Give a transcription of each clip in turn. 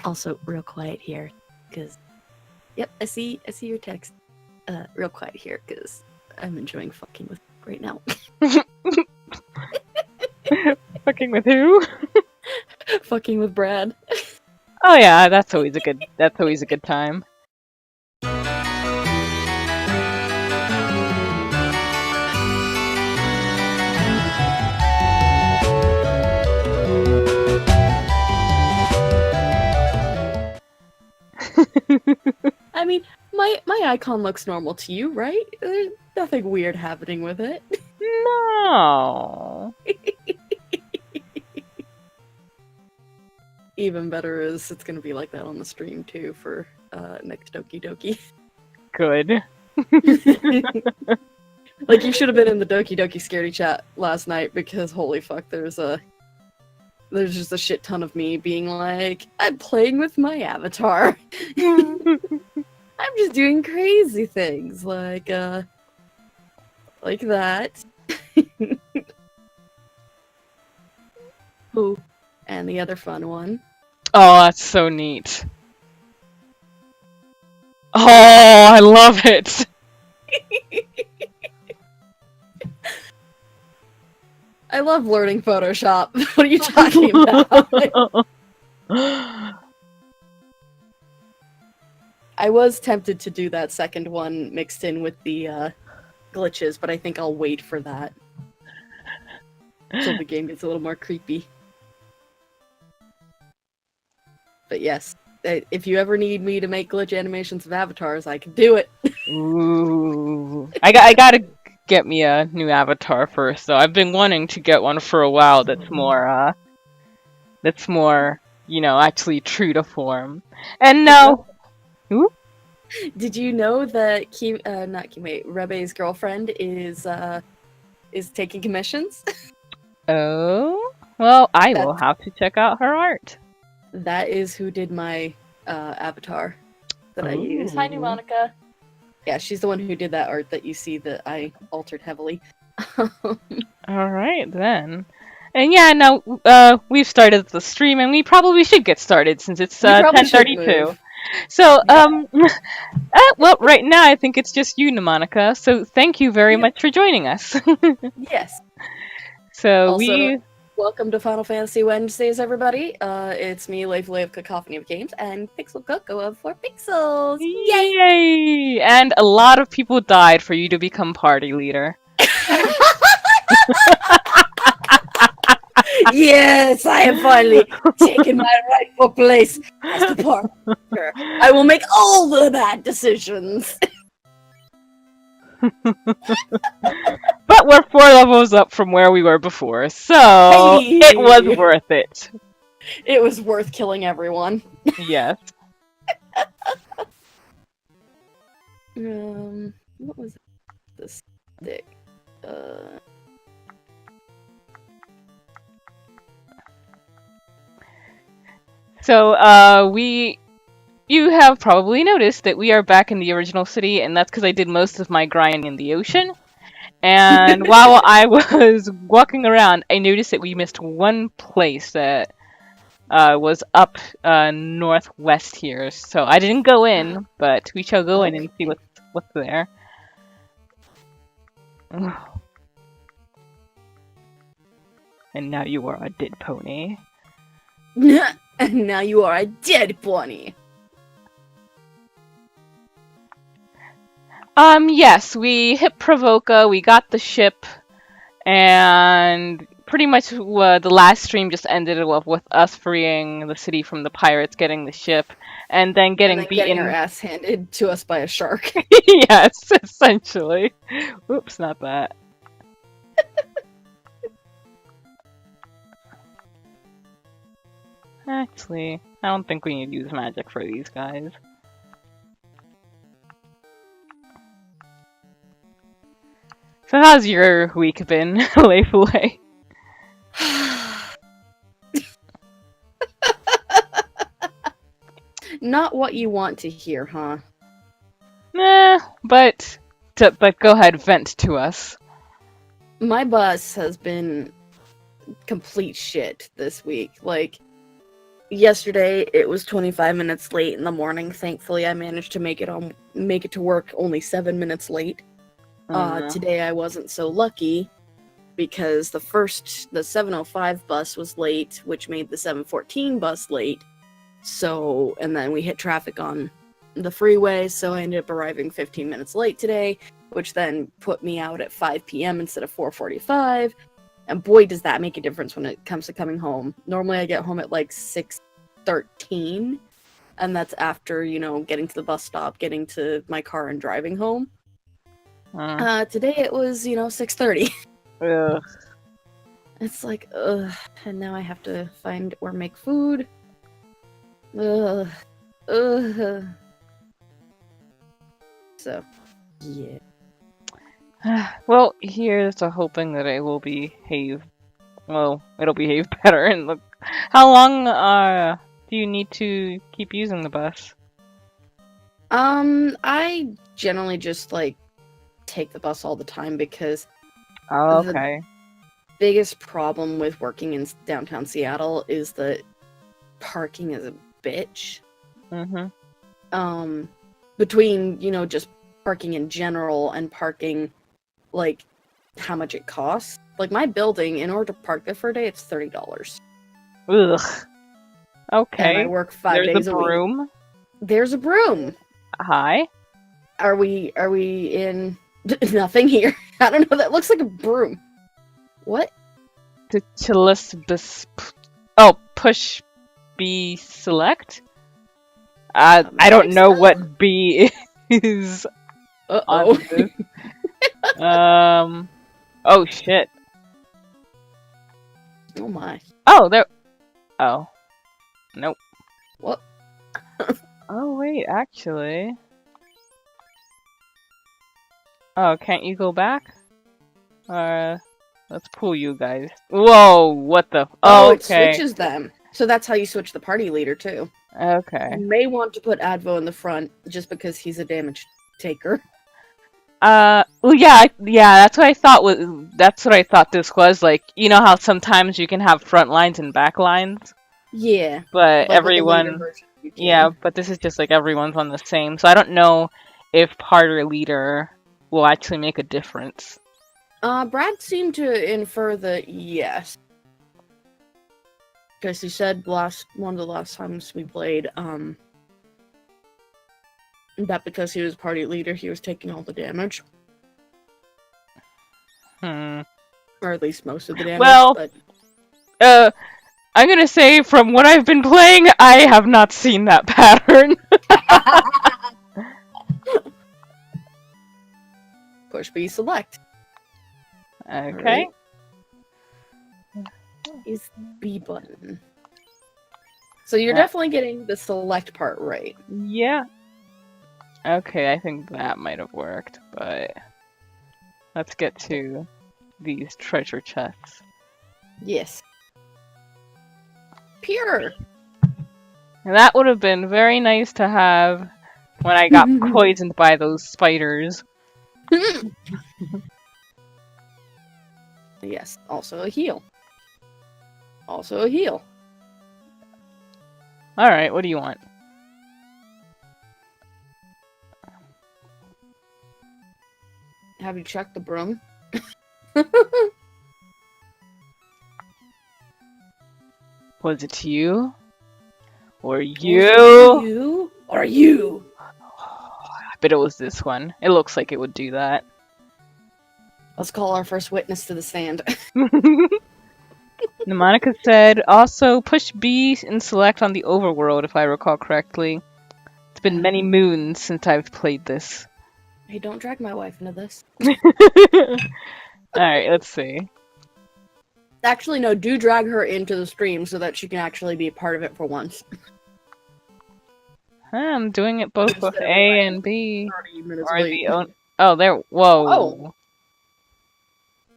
Also, real quiet here, because yep, I see your text. Real quiet here, because I'm enjoying fucking with right now. Fucking with who? Fucking with Brad. Oh yeah, that's always a good time. I mean, my icon looks normal to you, right? There's nothing weird happening with it. No. Even better is it's gonna be like that on the stream too for next Doki Doki. Good. Like you should have been in the Doki Doki Scaredy chat last night because holy fuck, there's just a shit ton of me being like, I'm playing with my avatar. I'm just doing crazy things like that. Ooh, and the other fun one. Oh, that's so neat. Oh, I love it. I love learning Photoshop. What are you talking about? I was tempted to do that second one mixed in with the glitches, but I think I'll wait for that until the game gets a little more creepy. But yes, if you ever need me to make glitch animations of avatars, I can do it. Ooh. I gotta get me a new avatar first, though. I've been wanting to get one for a while that's more, actually true to form. And no. Ooh? Did you know that Rebe's girlfriend is taking commissions? Oh? Well, I will have to check out her art. That is who did my avatar that I use. Hi, New Monica. Yeah, she's the one who did that art that you see that I altered heavily. Alright, then. And yeah, now, we've started the stream, and we probably should get started, since it's 10:32. So, well, right now I think it's just you, Monica, so thank you very much for joining us. Yes. So, also, welcome to Final Fantasy Wednesdays, everybody. It's me, Lefuulei of Cacophony of Games, and Pixel Coco of 4pixels. Yay! And a lot of people died for you to become party leader. Yes, I have finally taken my rightful place as the party leader. I will make all the bad decisions. But we're 4 levels up from where we were before, so it was worth it. It was worth killing everyone. Yes. What was this stick? So, you have probably noticed that we are back in the original city, and that's because I did most of my grinding in the ocean. And while I was walking around, I noticed that we missed one place that was up northwest here. So I didn't go in, but we shall go in and see what's there. And now you are a dead pony. And now you are a dead pony. Yes, we hit Provoca, we got the ship, and pretty much the last stream just ended with us freeing the city from the pirates, getting the ship, and then getting getting our ass handed to us by a shark. Yes, essentially. Oops, not that. Actually, I don't think we need to use magic for these guys. So how's your week been, Lefuulei? Not what you want to hear, huh? Nah, but go ahead, vent to us. My bus has been complete shit this week. Like, yesterday it was 25 minutes late in the morning. Thankfully, I managed to make it to work only 7 minutes late. Today I wasn't so lucky because the 7:05 bus was late, which made the 7:14 bus late. So, and then we hit traffic on the freeway, so I ended up arriving 15 minutes late today, which then put me out at 5 p.m. instead of 4:45. And boy, does that make a difference when it comes to coming home. Normally I get home at like 6:13, and that's after, getting to the bus stop, getting to my car, and driving home. Today it was, 6:30. Ugh. It's like, ugh, and now I have to find or make food. Ugh. So, yeah. Well, here's to hoping that it will behave. Well, it'll behave better. And look, how long do you need to keep using the bus? I generally just take the bus all the time because okay. the biggest problem with working in downtown Seattle is that parking is a bitch. Between, just parking in general and parking, how much it costs. My building, in order to park there for a day, it's $30. Ugh. Okay. And I work 5 days a week. There's a broom? There's a broom. Hi. Are we in nothing here? I don't know, that looks like a broom. What? Push B select? I don't know what B is. Uh-oh. Oh shit. Oh my. Oh, there. Oh. Nope. What? Oh wait, actually. Oh, can't you go back? Let's pull you guys. Whoa, what the? Oh, okay. It switches them. So that's how you switch the party leader too. Okay. You may want to put Advo in the front just because he's a damage taker. Well, yeah, that's what I thought that's what I thought this was. You know how sometimes you can have front lines and back lines? Yeah. But everyone, version, yeah, but this is just everyone's on the same. So I don't know if party leader will actually make a difference. Brad seemed to infer that yes. Because he said one of the last times we played, that because he was party leader, he was taking all the damage. Or at least most of the damage. Well, but... I'm gonna say from what I've been playing, I have not seen that pattern. Push B select. Okay. Is B button. So you're definitely getting the select part right. Yeah. Okay, I think that might have worked, but let's get to these treasure chests. Yes. Pure. And that would have been very nice to have when I got poisoned by those spiders. Yes, also a heal. Also a heal. Alright, what do you want? Have you checked the broom? Was it you? Or you? You? Or you? I bet it was this one. It looks like it would do that. Let's call our first witness to the stand. Monica said, also push B and select on the overworld, if I recall correctly. It's been many moons since I've played this. Hey, don't drag my wife into this. Alright, let's see. Actually, no, do drag her into the stream so that she can actually be a part of it for once. I'm doing it both with A and B. 30 minutes Or late. oh, there. Whoa. Oh.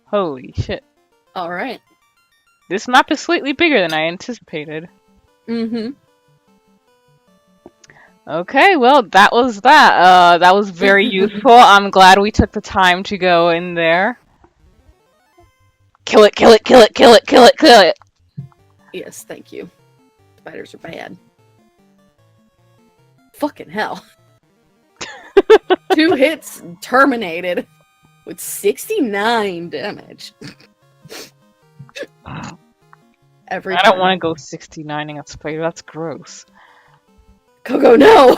Holy shit. Alright. This map is slightly bigger than I anticipated. Mm-hmm. Okay, well, that was that. That was very useful. I'm glad we took the time to go in there. Kill it, kill it, kill it, kill it, kill it, kill it! Yes, thank you. spiders are bad. Fucking hell. 2 hits terminated with 69 damage. Every I don't time. want to go 69ing a spider. That's gross. Coco, no!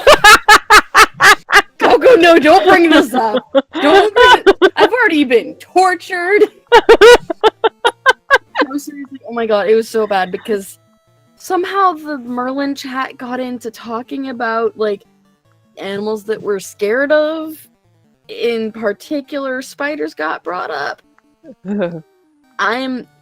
Coco, no, don't bring this up. Don't bring it. I've already been tortured. No, seriously, oh my god, it was so bad because somehow the Merlin chat got into talking about, like, animals that we're scared of. In particular, spiders got brought up.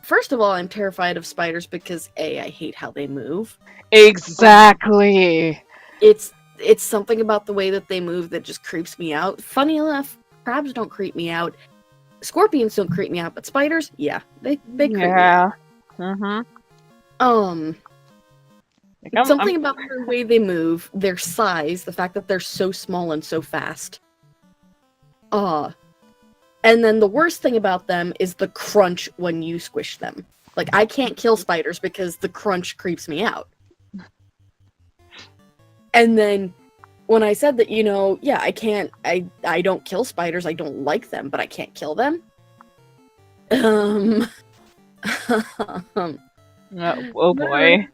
First of all, I'm terrified of spiders because A, I hate how they move. Exactly. It's something about the way that they move that just creeps me out. Funny enough, crabs don't creep me out. Scorpions don't creep me out, but spiders, yeah, they creep me out. Something about the way they move, their size, the fact that they're so small and so fast. And then the worst thing about them is the crunch when you squish them. Like, I can't kill spiders because the crunch creeps me out. And then when I said that, yeah, I don't kill spiders, I don't like them, but I can't kill them. Oh boy.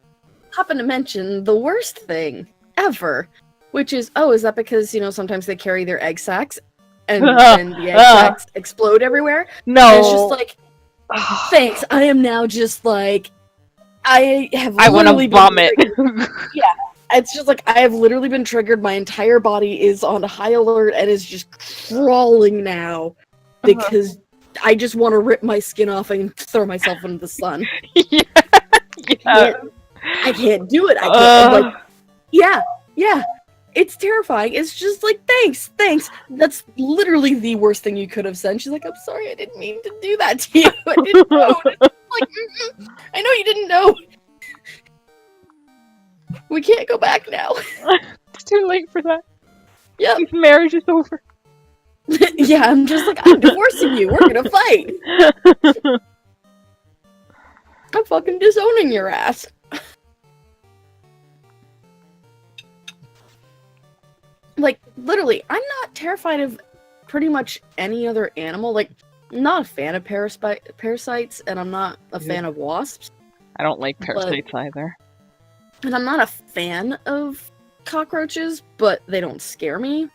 Happen to mention the worst thing ever, which is, is that because, sometimes they carry their egg sacs and the egg sacs explode everywhere? No. And it's just like, thanks, I am now just like, I want to vomit. Yeah. It's just like, I have literally been triggered. My entire body is on high alert and is just crawling now because I just want to rip my skin off and throw myself into the sun. Yeah. I can't do it. I can't. Like, yeah. It's terrifying. It's just like, thanks. That's literally the worst thing you could have said. She's like, I'm sorry, I didn't mean to do that to you. I didn't know. Like, I know you didn't know. We can't go back now. It's too late for that. Yeah. Marriage is over. Yeah, I'm just like, I'm divorcing you. We're gonna fight. I'm fucking disowning your ass. Like, literally, I'm not terrified of pretty much any other animal. Like, I'm not a fan of parasites, and I'm not a fan of wasps. I don't like parasites either. And I'm not a fan of cockroaches, but they don't scare me.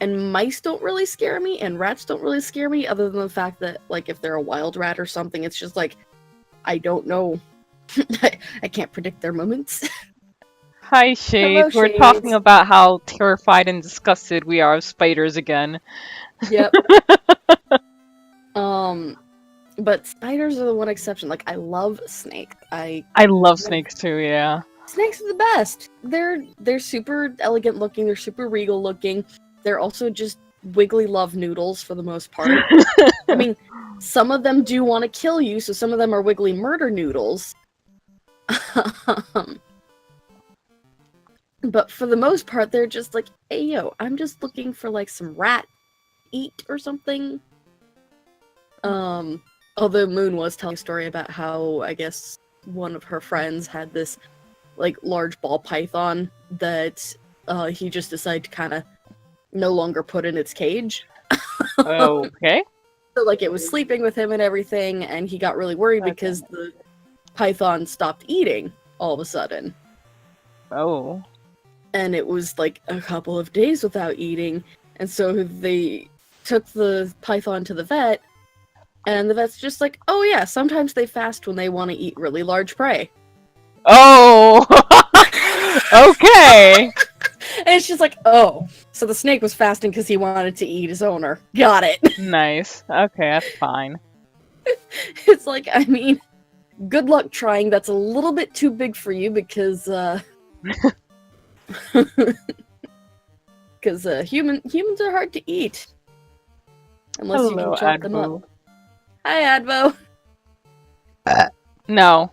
And mice don't really scare me, and rats don't really scare me, other than the fact that, like, if they're a wild rat or something, it's just like, I don't know. I can't predict their movements. Hi, Shade. Hello, We're Shades. talking about how terrified and disgusted we are of spiders again. Yep. But spiders are the one exception. Like, I love snakes. I love snakes too, yeah. Snakes are the best. They're super elegant looking, they're super regal looking. They're also just wiggly love noodles for the most part. I mean, some of them do want to kill you, so some of them are wiggly murder noodles. But for the most part, they're just like, hey yo, I'm just looking for like some rat eat or something. Although Moon was telling a story about how, I guess, one of her friends had this, like, large ball python that he just decided to kind of no longer put in its cage. Okay. So, like, it was sleeping with him and everything, and he got really worried because the python stopped eating all of a sudden. Oh. And it was, like, a couple of days without eating, and so they took the python to the vet, and the vet's just like, oh yeah, sometimes they fast when they want to eat really large prey. Oh! Okay! And it's just like, oh, so the snake was fasting because he wanted to eat his owner. Got it. Nice. Okay, that's fine. It's like, I mean, good luck trying. That's a little bit too big for you because, humans are hard to eat. Unless you can chop them up. Hi, Advo. No.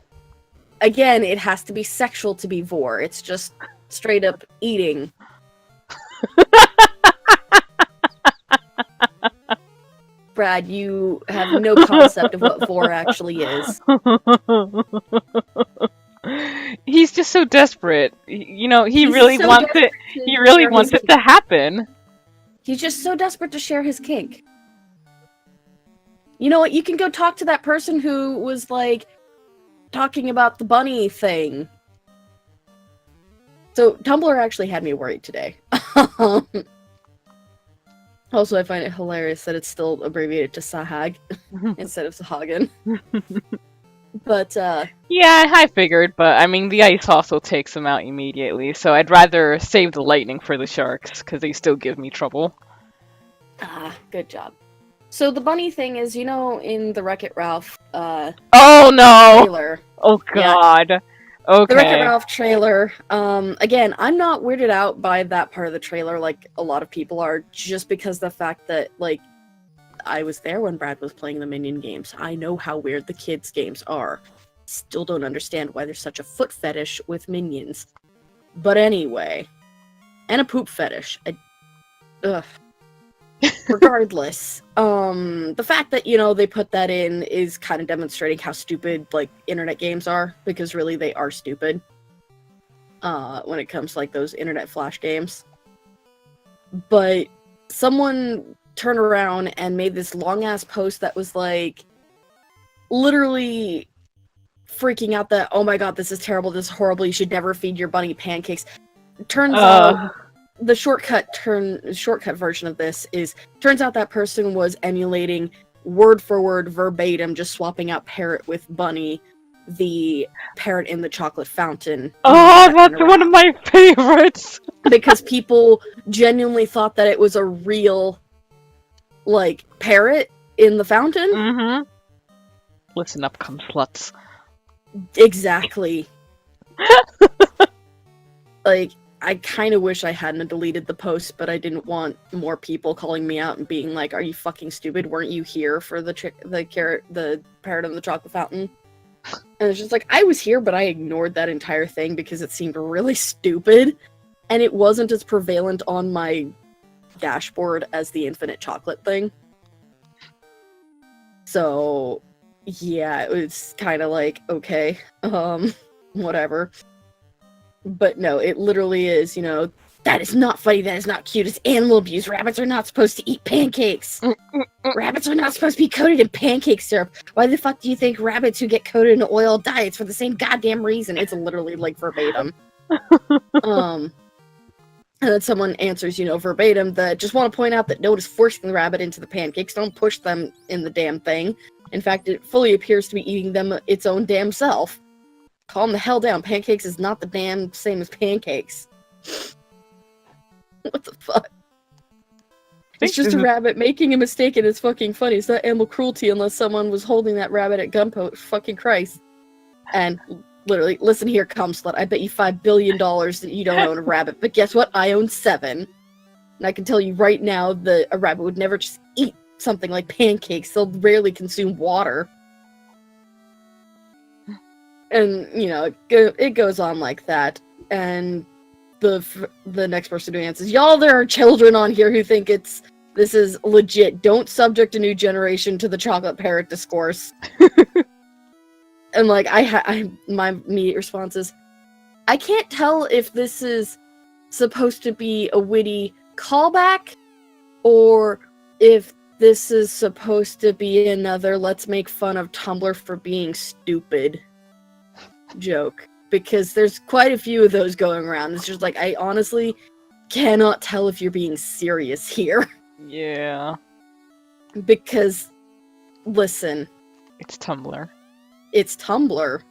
Again, it has to be sexual to be vor. It's just straight up eating. Brad, you have no concept of what vor actually is. He's just so desperate. You know, he He's really so wants it. desperate to He really share his wants it kink. to happen. He's just so desperate to share his kink. You know what? You can go talk to that person who was like talking about the bunny thing. So Tumblr actually had me worried today. Also, I find it hilarious that it's still abbreviated to Sahag instead of Sahagan. But, Yeah, I figured, but I mean, the ice also takes them out immediately, so I'd rather save the lightning for the sharks, because they still give me trouble. good job. So the bunny thing is, you know, in the Wreck-It Ralph, Oh no! trailer. Oh Yeah. god. The Wreck-It Okay. Ralph trailer, again, I'm not weirded out by that part of the trailer like a lot of people are, just because the fact that, like, I was there when Brad was playing the Minion games. I know how weird the kids' games are. Still don't understand why there's such a foot fetish with Minions. But anyway. And a poop fetish. Ugh. Regardless, the fact that, you know, they put that in is kind of demonstrating how stupid, like, internet games are, because really they are stupid. When it comes to, like, those internet flash games. But someone turned around and made this long-ass post that was, like, literally freaking out that, oh my god, this is terrible, this is horrible, you should never feed your bunny pancakes. Turns out the shortcut version of this is, turns out that person was emulating word for word verbatim, just swapping out parrot with bunny, the parrot in the chocolate fountain. Oh, that's one of my favorites! Because people genuinely thought that it was a real, like, parrot in the fountain. Mm-hmm. Listen up, cum sluts. Exactly. Like, I kind of wish I hadn't deleted the post, but I didn't want more people calling me out and being like, "Are you fucking stupid? Weren't you here for the parrot in the chocolate fountain?" And it's just like, I was here, but I ignored that entire thing because it seemed really stupid, and it wasn't as prevalent on my dashboard as the infinite chocolate thing. So, yeah, it was kind of like, okay, whatever. But no, it literally is, you know, that is not funny, that is not cute, it's animal abuse. Rabbits are not supposed to eat pancakes. Rabbits are not supposed to be coated in pancake syrup. Why the fuck do you think rabbits who get coated in oil die? It's for the same goddamn reason. It's literally, like, verbatim. And then someone answers, you know, verbatim that, just want to point out that no one is forcing the rabbit into the pancakes. Don't push them in the damn thing. In fact, it fully appears to be eating them its own damn self. Calm the hell down. Pancakes is not the damn same as pancakes. What the fuck? It's just a rabbit making a mistake and it's fucking funny. It's not animal cruelty unless someone was holding that rabbit at gunpoint. Fucking Christ. And literally, listen here, cum slut. I bet you $5 billion that you don't own a rabbit. But guess what? I own 7. And I can tell you right now that a rabbit would never just eat something like pancakes. They'll rarely consume water. And, you know, it goes on like that. And the next person who answers, y'all, there are children on here who think this is legit. Don't subject a new generation to the chocolate parrot discourse. And, like, my immediate response is, I can't tell if this is supposed to be a witty callback, or if this is supposed to be another let's make fun of Tumblr for being stupid joke, because there's quite a few of those going around. It's just like, I honestly cannot tell if you're being serious here. Yeah. Because, listen. It's Tumblr. It's Tumblr.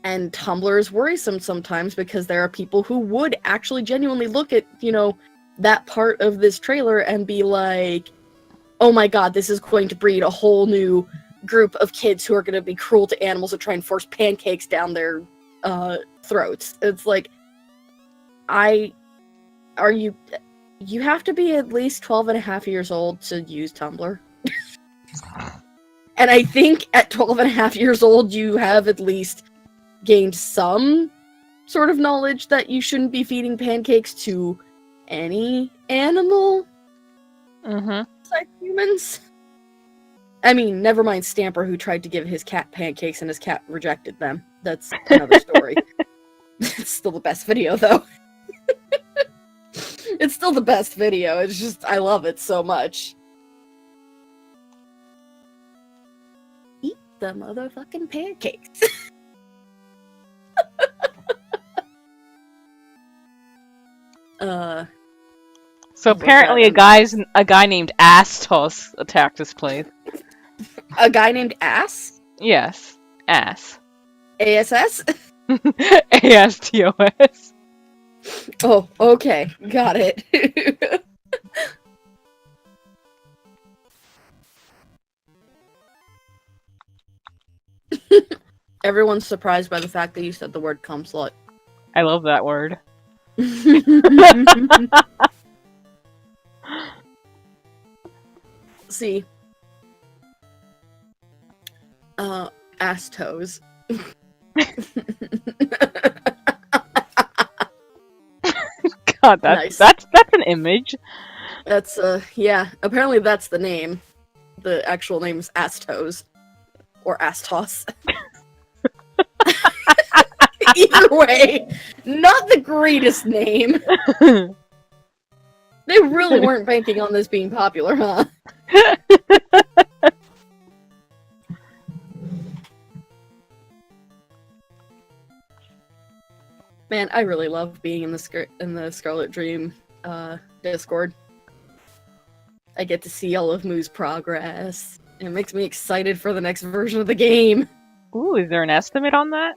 And Tumblr is worrisome sometimes because there are people who would actually genuinely look at, you know, that part of this trailer and be like, oh my god, this is going to breed a whole new group of kids who are going to be cruel to animals and try and force pancakes down their throats. It's like, you have to be at least 12 and a half years old to use Tumblr. And I think at 12 and a half years old, you have at least gained some sort of knowledge that you shouldn't be feeding pancakes to any animal besides humans. I mean, never mind Stamper, who tried to give his cat pancakes and his cat rejected them. That's another story. It's still the best video, though. It's still the best video. It's just, I love it so much. Eat the motherfucking pancakes. So apparently a guy named Astos attacked this place. A guy named Ass? Yes. Ass. ASS? ASTOS. Oh, okay. Got it. Everyone's surprised by the fact that you said the word cum slut. I love that word. See. Ass toes. God, Nice. that's an image. That's, yeah. Apparently that's the name. The actual name is Ass Toes. Or Ass Toss. Either way, not the greatest name. They really weren't banking on this being popular, huh? Man, I really love being in the Scarlet Dream Discord. I get to see all of Moo's progress. It makes me excited for the next version of the game. Ooh, is there an estimate on that?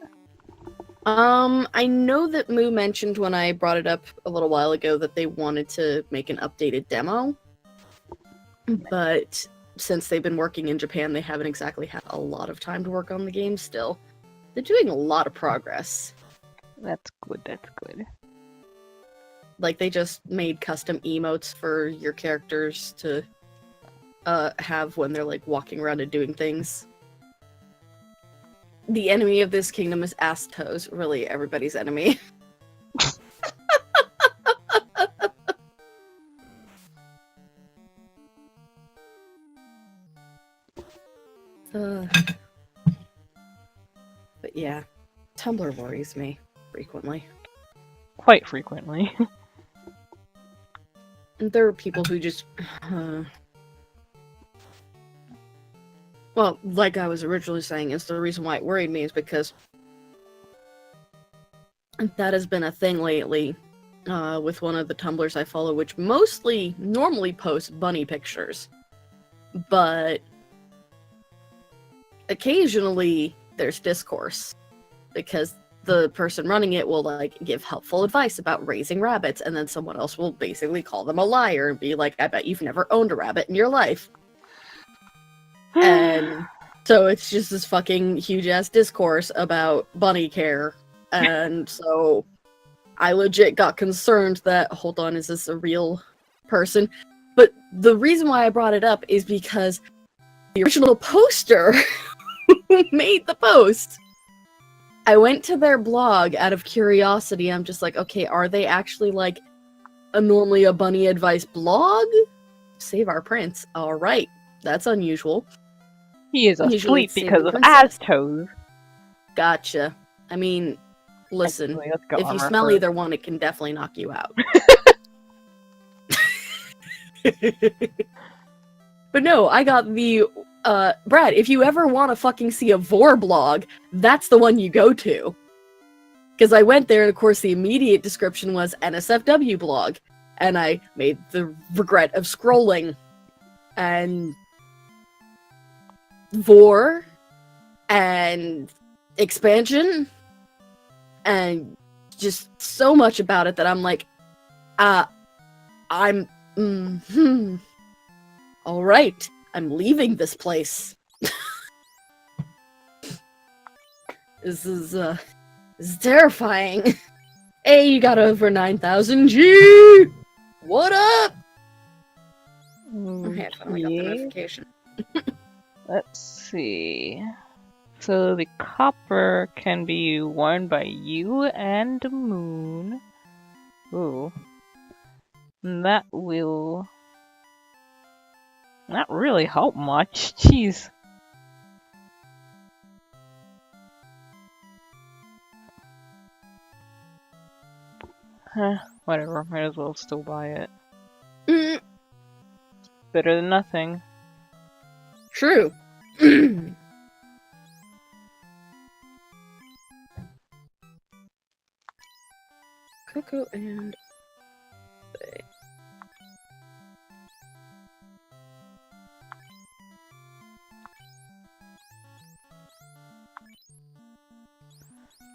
I know that Moo mentioned when I brought it up a little while ago that they wanted to make an updated demo. But since they've been working in Japan, they haven't exactly had a lot of time to work on the game still. They're doing a lot of progress. That's good, that's good. Like, they just made custom emotes for your characters to have when they're, like, walking around and doing things. The enemy of this kingdom is ass toes. Really, everybody's enemy. But yeah, Tumblr worries me frequently. Quite frequently. And there are people who just... Well, like I was originally saying, it's the reason why it worried me is because that has been a thing lately with one of the Tumblrs I follow, which mostly normally posts bunny pictures. But occasionally there's discourse because the person running it will like give helpful advice about raising rabbits, and then someone else will basically call them a liar and be like, I bet you've never owned a rabbit in your life. And so it's just this fucking huge-ass discourse about bunny care. And so I legit got concerned that, hold on, is this a real person? But the reason why I brought it up is because the original poster who made the post, I went to their blog out of curiosity. I'm just like, okay, are they actually like normally a bunny advice blog? Save our prince. All right. That's unusual. He is Usually asleep it's because of princess. Astos. Gotcha. I mean, listen, Actually, let's go if you armor smell first. either one, it can definitely knock you out. But no, I got the, Brad, if you ever want to fucking see a Vor blog, that's the one you go to. Because I went there, and of course the immediate description was NSFW blog. And I made the regret of scrolling. And Vor and expansion and just so much about it that I'm like, all right, I'm leaving this place. This is terrifying. Hey, you got over 9,000 G. What up? Okay, I finally got the notification. Let's see. So the copper can be worn by you and the moon. Ooh. And that will not really help much. Jeez. Whatever, might as well still buy it. Mm, Better than nothing. true. Cocoa and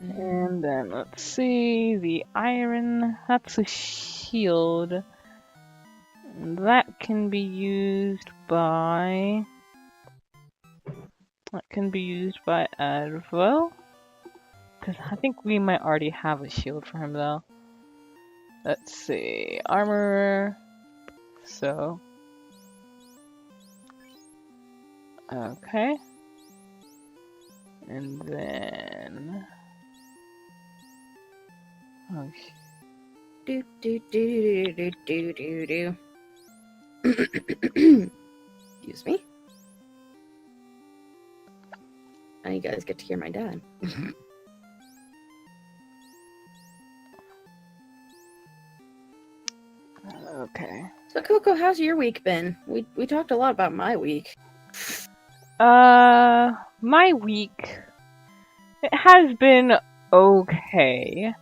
And then let's see, the iron, that's a shield. And that can be used by Advo. Because I think we might already have a shield for him though. Let's see, armor. So. Okay. And then. Oh, do do do do do do do. Excuse me. Now you guys get to hear my dad. okay. So Coco, how's your week been? We talked a lot about my week. My week, it has been okay.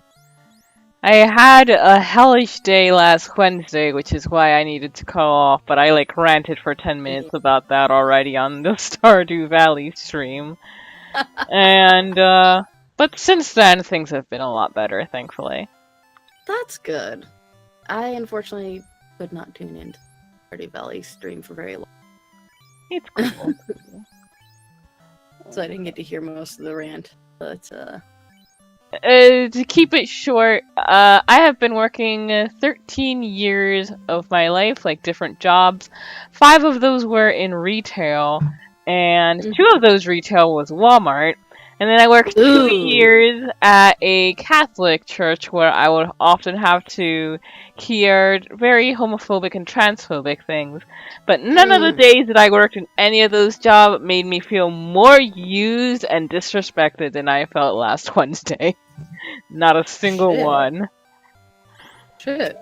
I had a hellish day last Wednesday, which is why I needed to call off, but I like ranted for 10 minutes about that already on the Stardew Valley stream. And, but since then, things have been a lot better, thankfully. That's good. I unfortunately could not tune into Stardew Valley stream for very long. It's cool. So I didn't get to hear most of the rant. But, to keep it short, I have been working 13 years of my life, like different jobs. 5 of those were in retail, and 2 of those retail was Walmart. And then I worked 2 years at a Catholic church where I would often have to hear very homophobic and transphobic things. But none of the days that I worked in any of those jobs made me feel more used and disrespected than I felt last Wednesday. Not a single one. Shit.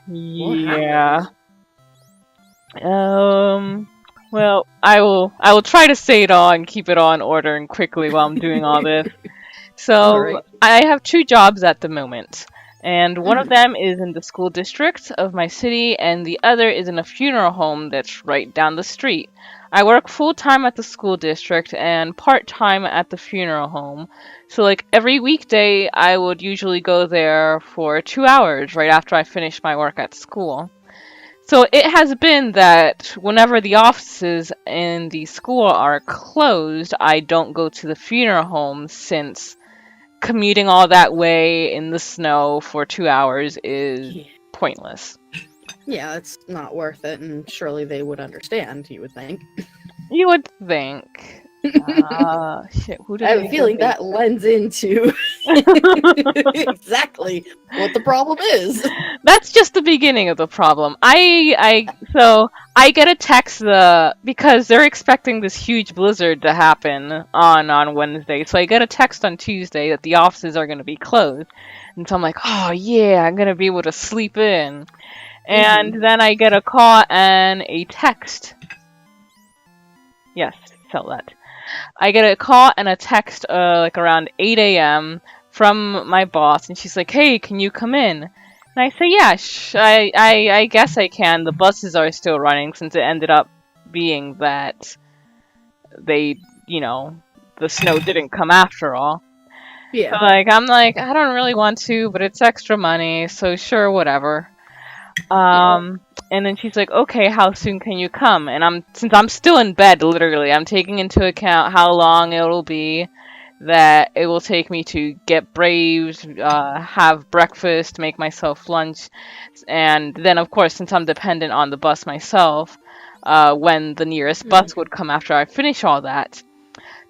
Yeah. Well, I will try to say it all and keep it all in order and quickly while I'm doing all this. So, Right. I have 2 jobs at the moment. And one of them is in the school district of my city, and the other is in a funeral home that's right down the street. I work full-time at the school district and part-time at the funeral home. So, like, every weekday, I would usually go there for 2 hours right after I finish my work at school. So it has been that whenever the offices in the school are closed, I don't go to the funeral home since commuting all that way in the snow for 2 hours is pointless. Yeah, it's not worth it, and surely they would understand, you would think. You would think. Shit, who did I have a feeling that lends into exactly what the problem is. That's just the beginning of the problem. So I get a text because they're expecting this huge blizzard to happen on Wednesday. So I get a text on Tuesday that the offices are going to be closed. And so I'm like, oh yeah, I'm going to be able to sleep in. And then I get a call and a text. Yes, tell that. I get a call and a text like around 8 a.m. from my boss, and she's like, hey, can you come in? And I say, yeah, I guess I can. The buses are still running since it ended up being that they, the snow didn't come after all. Yeah. So, I'm like, I don't really want to, but it's extra money, so sure, whatever. And then she's like, okay, how soon can you come? And since I'm still in bed, literally, I'm taking into account how long it'll be that it will take me to get brave, have breakfast, make myself lunch. And then, of course, since I'm dependent on the bus myself, when the nearest bus would come after I finish all that.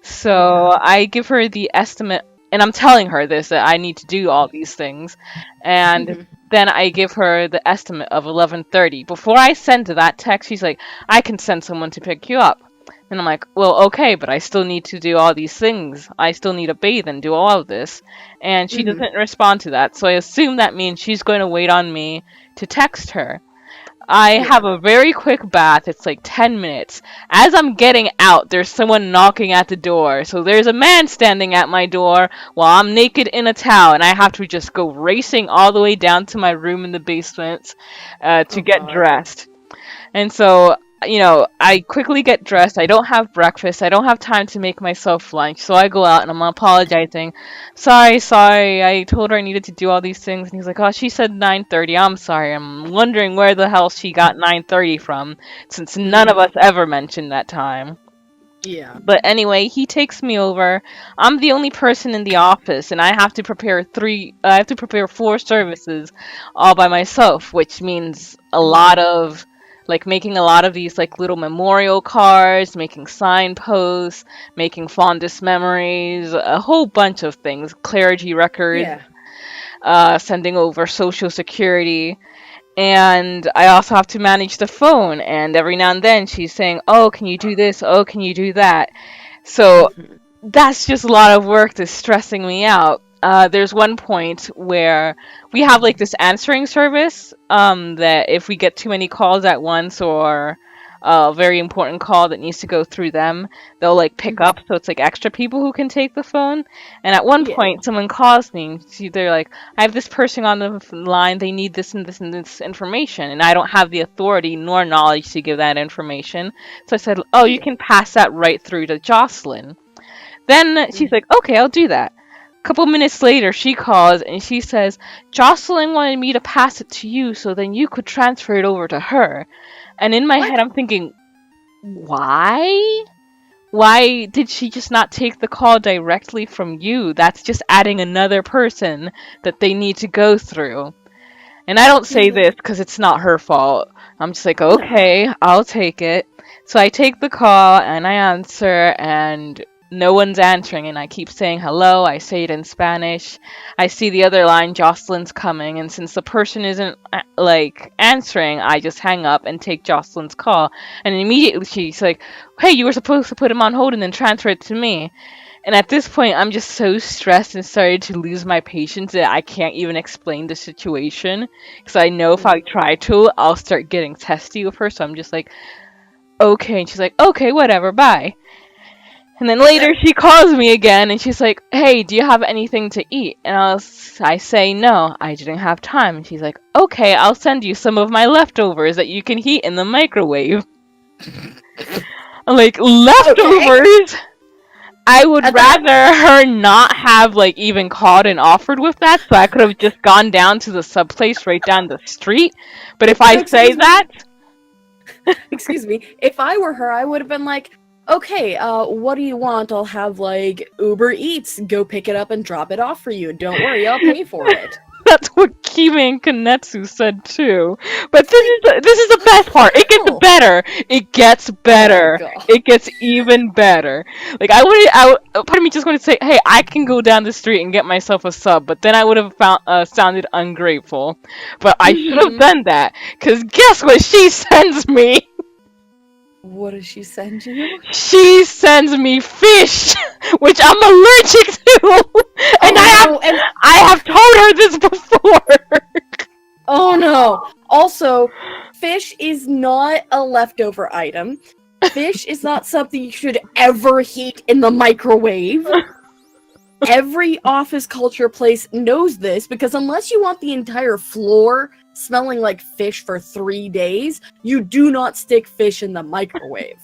So I give her the estimate, and I'm telling her this, that I need to do all these things. And then I give her the estimate of 11:30. Before I send that text, she's like, I can send someone to pick you up. And I'm like, well, okay, but I still need to do all these things. I still need to bathe and do all of this. And she Mhm. doesn't respond to that. So I assume that means she's going to wait on me to text her. I Yeah. have a very quick bath. It's like 10 minutes. As I'm getting out, there's someone knocking at the door. So there's a man standing at my door while I'm naked in a towel, and I have to just go racing all the way down to my room in the basement to Oh get God. dressed. And so, I quickly get dressed. I don't have breakfast. I don't have time to make myself lunch. So I go out and I'm apologizing. Sorry. I told her I needed to do all these things. And he's like, oh, she said 9:30. I'm sorry. I'm wondering where the hell she got 9:30 from, since none of Mhm. us ever mentioned that time. Yeah. But anyway, he takes me over. I'm the only person in the office, and I have to prepare four services all by myself, which means a lot Mhm. of like making a lot of these like little memorial cards, making signposts, making fondest memories, a whole bunch of things, clergy records, Yeah. sending over social security. And I also have to manage the phone, and every now and then she's saying, oh, can you do this? Oh, can you do that? So Mhm. that's just a lot of work that's stressing me out. There's one point where we have like this answering service that if we get too many calls at once or a very important call that needs to go through them, they'll like pick Mhm. up. So it's like extra people who can take the phone. And at one Yeah. point, someone calls me. They're like, I have this person on the line. They need this and this and this information. And I don't have the authority nor knowledge to give that information. So I said, oh, you Yeah. can pass that right through to Jocelyn. Then she's Mhm. like, okay, I'll do that. A couple minutes later, she calls and she says, Jocelyn wanted me to pass it to you so then you could transfer it over to her. And in my head, What? I'm thinking, why? Why did she just not take the call directly from you? That's just adding another person that they need to go through. And I don't say Yeah. this because it's not her fault. I'm just like, No. okay, I'll take it. So I take the call and I answer, and no one's answering. And I keep saying hello. I say it in Spanish. I see the other line, Jocelyn's coming. And since the person isn't like answering, I just hang up and take Jocelyn's call. And immediately she's like, hey, you were supposed to put him on hold and then transfer it to me. And at this point, I'm just so stressed and started to lose my patience that I can't even explain the situation. Because I know if I Mhm. try to, I'll start getting testy with her. So I'm just like, okay. And she's like, okay, whatever, bye. And then later she calls me again and she's like, hey, do you have anything to eat? And I say, no, I didn't have time. And she's like, okay, I'll send you some of my leftovers that you can heat in the microwave. I'm like, Okay. leftovers? I would At that. rather her not have like even called and offered with that, so I could have just gone down to the sub place right down the street. But if I So say excuse me. that, Excuse me. If I were her, I would have been like, okay, what do you want? I'll have like Uber Eats go pick it up and drop it off for you. Don't worry, I'll pay for it. that's what Kime and Kanetsu said too. But It's like, this is the what best part. the It gets hell? better. It gets Oh my better. god. It gets even better. Like part of me just wanted to say, hey, I can go down the street and get myself a sub, but then I would have sounded ungrateful. But I should have Mhm. done that, cause guess what she sends me? What does she send you? She sends me fish, which I'm allergic to, and Oh no, and I have told her this before. oh no. Also, fish is not a leftover item. Fish is not something you should ever heat in the microwave. Every office culture place knows this because unless you want the entire floor smelling like fish for 3 days, you do not stick fish in the microwave.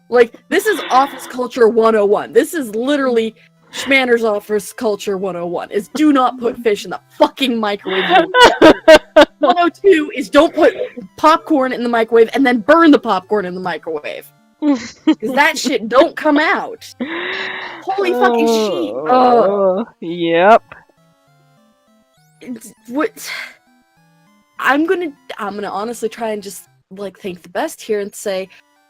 Like, this is office culture 101. This is literally Schmanner's office culture 101. Is do not put fish in the fucking microwave. 102 is don't put popcorn in the microwave and then burn the popcorn in the microwave. Because that shit don't come out. Holy fucking shit. Yep. What? I'm gonna honestly try and just like think the best here and say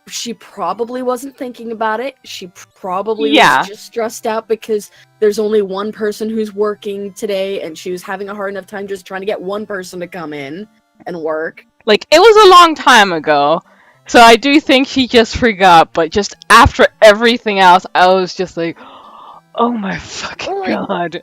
she probably wasn't thinking about it. She probably was Yeah. just stressed out because there's only one person who's working today and she was having a hard enough time just trying to get one person to come in and work. Like, it was a long time ago, So I do think he just forgot, but just after everything else, I was just like, oh my fucking Or like, god.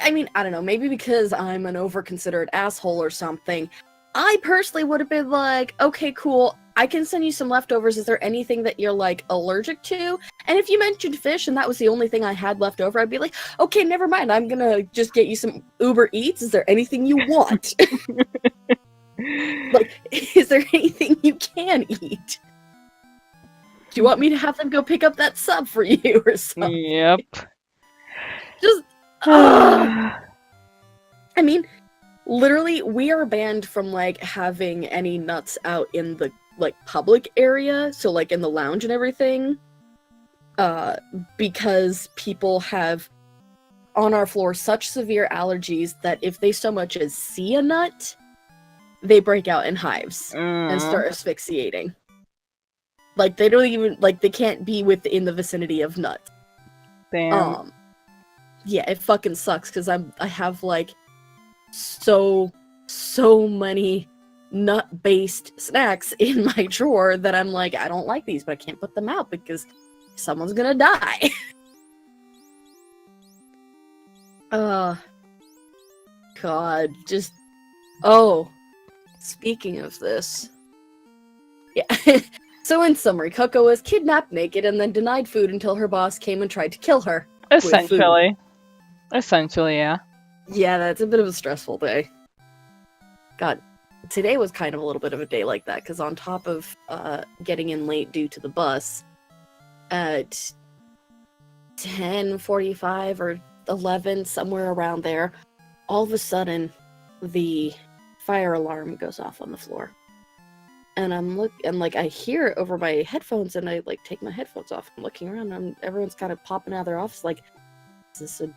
I mean, I don't know, maybe because I'm an over-considerate asshole or something, I personally would have been like, okay, cool, I can send you some leftovers. Is there anything that you're, like, allergic to? And if you mentioned fish and that was the only thing I had left over, I'd be like, okay, never mind, I'm gonna just get you some Uber Eats. Is there anything you want? Like, is there anything you can eat? Do you want me to have them go pick up that sub for you or something? Yep. Just, I mean, literally, we are banned from, like, having any nuts out in the, like, public area, so, like, in the lounge and everything, because people have, on our floor, such severe allergies that if they so much as see a nut, they break out in hives and start asphyxiating. Like, they don't even, like, they can't be within the vicinity of nuts. Damn. Yeah, it fucking sucks, because I have, like, so many nut-based snacks in my drawer that I'm like, I don't like these, but I can't put them out because someone's gonna die. God, just... Oh, speaking of this... Yeah. So in summary, Coco was kidnapped naked and then denied food until her boss came and tried to kill her. with food. Essentially, yeah. Yeah, that's a bit of a stressful day. God, today was kind of a little bit of a day like that, because on top of getting in late due to the bus, at 10:45 or 11, somewhere around there, all of a sudden, the fire alarm goes off on the floor. And I hear it over my headphones, and I, like, take my headphones off. I'm looking around, and everyone's kind of popping out of their office, like, is this a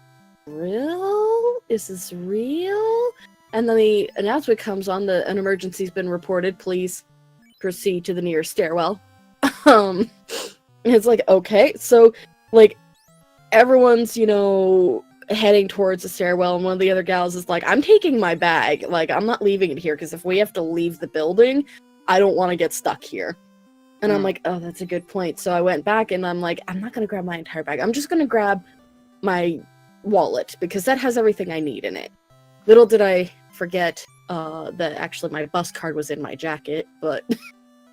drill? Is this real? And then the announcement comes on that an emergency's been reported. Please proceed to the nearest stairwell. It's like, okay. So, like, everyone's, heading towards the stairwell, and one of the other gals is like, I'm taking my bag. Like, I'm not leaving it here, because if we have to leave the building, I don't want to get stuck here. And I'm like, oh, that's a good point. So I went back, and I'm like, I'm not going to grab my entire bag. I'm just going to grab my wallet, because that has everything I need in it. Little did I forget that actually my bus card was in my jacket, but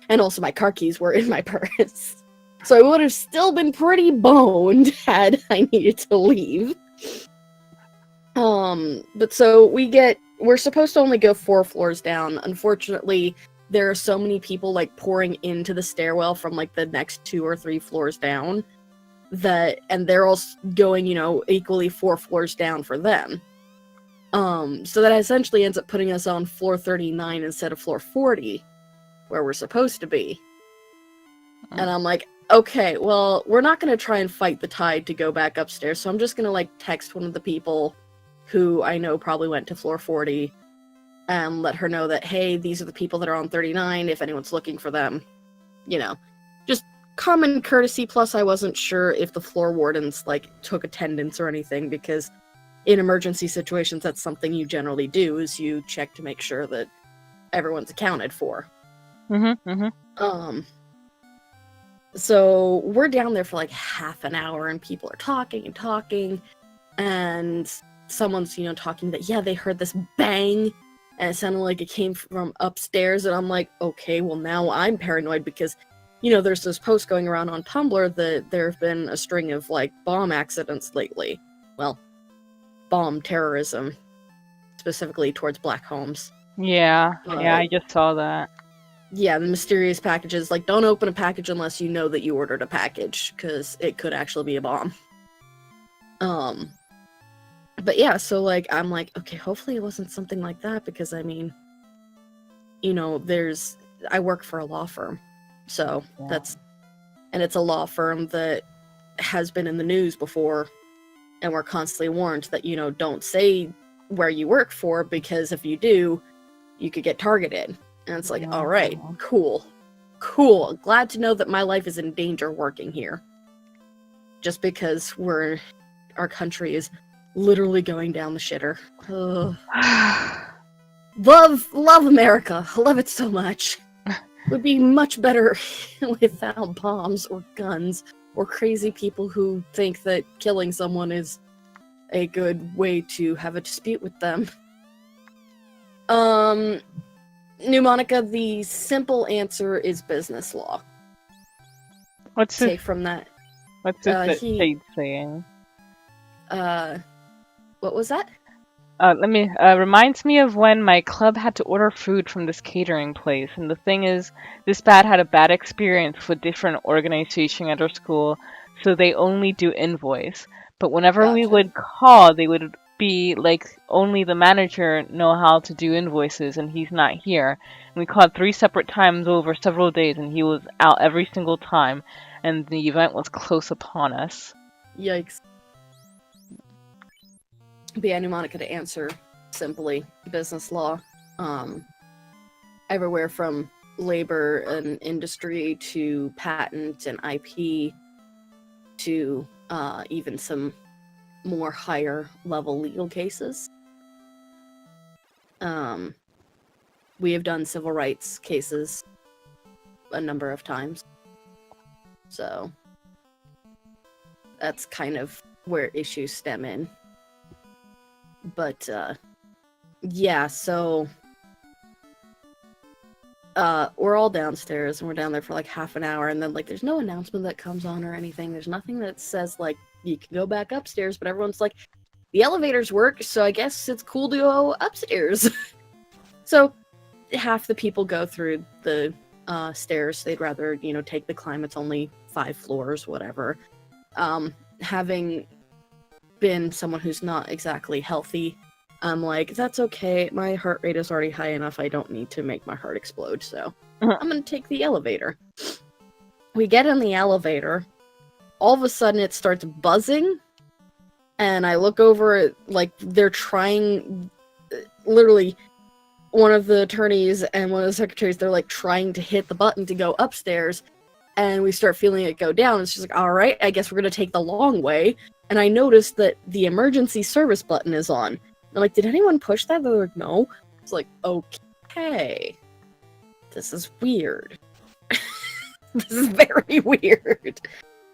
and also my car keys were in my purse. So I would have still been pretty boned had I needed to leave. But so we're supposed to only go 4 floors down. Unfortunately, there are so many people, like, pouring into the stairwell from, like, the next 2 or 3 floors down and they're all going, equally 4 floors down for them. So that essentially ends up putting us on floor 39 instead of floor 40, where we're supposed to be. And I'm like, okay, well, we're not going to try and fight the tide to go back upstairs, so I'm just going to, like, text one of the people who I know probably went to floor 40 and let her know that, hey, these are the people that are on 39, if anyone's looking for them. Just common courtesy, plus I wasn't sure if the floor wardens, like, took attendance or anything, because in emergency situations, that's something you generally do, is you check to make sure that everyone's accounted for. So we're down there for, like, half an hour, and people are talking, and someone's, talking that, yeah, they heard this bang, and it sounded like it came from upstairs, and I'm like, okay, well, now I'm paranoid, because, there's this post going around on Tumblr that there have been a string of, like, bomb accidents lately. Well, bomb terrorism, specifically towards black homes. Yeah, I just saw that. Yeah, the mysterious packages, like, don't open a package unless you know that you ordered a package, because it could actually be a bomb. But yeah, so, like, I'm like, okay, hopefully it wasn't something like that, because, I mean, I work for a law firm, so and it's a law firm that has been in the news before, and we're constantly warned that, don't say where you work for, because if you do, you could get targeted. And it's like, all right, cool. Glad to know that my life is in danger working here. Just because our country is literally going down the shitter. Love America. Love it so much. would be much better without bombs or guns or crazy people who think that killing someone is a good way to have a dispute with them. Pneumonica, the simple answer is business law. What's Take this? from that. What's this that he- Shade's saying? What was that? Reminds me of when my club had to order food from this catering place, and the thing is, this bad had a bad experience with different organization at our school, so they only do invoice. But whenever we Gotcha. would call, they would be like, only the manager know how to do invoices, and he's not here. And we called 3 separate times over several days, and he was out every single time, and the event was close upon us. Yikes. But yeah, Pneumonica, to answer simply, business law. Everywhere from labor and industry to patent and IP to even some more higher level legal cases. We have done civil rights cases a number of times. So that's kind of where issues stem in. But yeah, so we're all downstairs and we're down there for like half an hour, and then like there's no announcement that comes on or anything. There's nothing that says like you can go back upstairs, but everyone's like, the elevators work, so I guess it's cool to go upstairs. So half the people go through the stairs. They'd rather, you know, take the climb. It's only 5 floors, whatever. Having been someone who's not exactly healthy, I'm like, that's okay. My heart rate is already high enough. I don't need to make my heart explode, so I'm gonna take the elevator. We get in the elevator. All of a sudden, it starts buzzing, and I look over at, like, they're trying, literally, one of the attorneys and one of the secretaries, they're, like, trying to hit the button to go upstairs, and we start feeling it go down. It's just like, all right, I guess we're gonna take the long way. And I noticed that the emergency service button is on. I'm like, did anyone push that? They're like, no. It's like, okay. This is weird. This is very weird.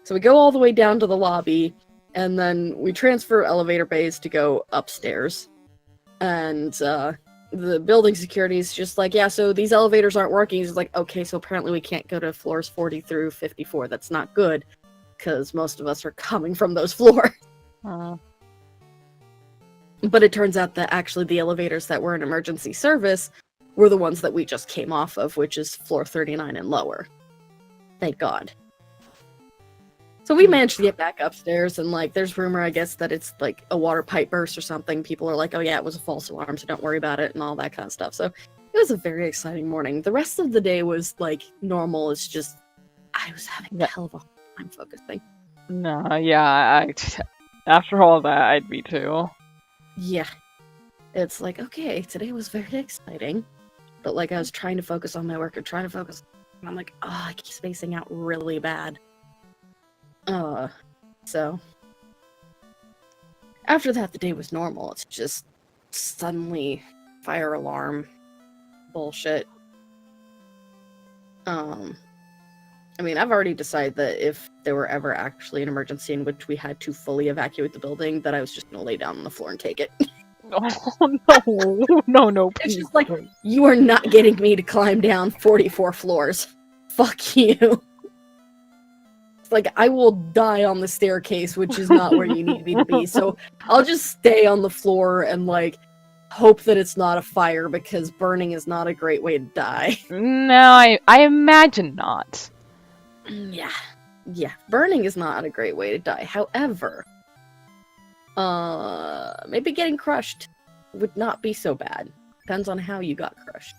So we go all the way down to the lobby, and then we transfer elevator bays to go upstairs. And the building security is just like, yeah, so these elevators aren't working. He's like, okay, so apparently we can't go to floors 40 through 54. That's not good, because most of us are coming from those floors. But it turns out that actually the elevators that were in emergency service were the ones that we just came off of, which is floor 39 and lower. Thank God. So we managed to get back upstairs, and like, there's rumor, I guess, that it's like a water pipe burst or something. People are like, oh yeah, it was a false alarm, so don't worry about it, and all that kind of stuff. So it was a very exciting morning. The rest of the day was like normal. It's just, I was having a hell of a hard time focusing. No, yeah, after all that, I'd be too. Yeah. It's like, okay, today was very exciting, but like I was trying to focus on my work and trying to focus, and I'm like, oh, I keep spacing out really bad. So after that, the day was normal. It's just suddenly fire alarm bullshit. I mean, I've already decided that if there were ever actually an emergency in which we had to fully evacuate the building, that I was just gonna lay down on the floor and take it. Oh, no, It's please. just like, you are not getting me to climb down 44 floors. Fuck you. It's like, I will die on the staircase, which is not where you need me to be, so I'll just stay on the floor and, like, hope that it's not a fire, because burning is not a great way to die. No, I imagine not. Yeah, burning is not a great way to die. However, maybe getting crushed would not be so bad. Depends on how you got crushed.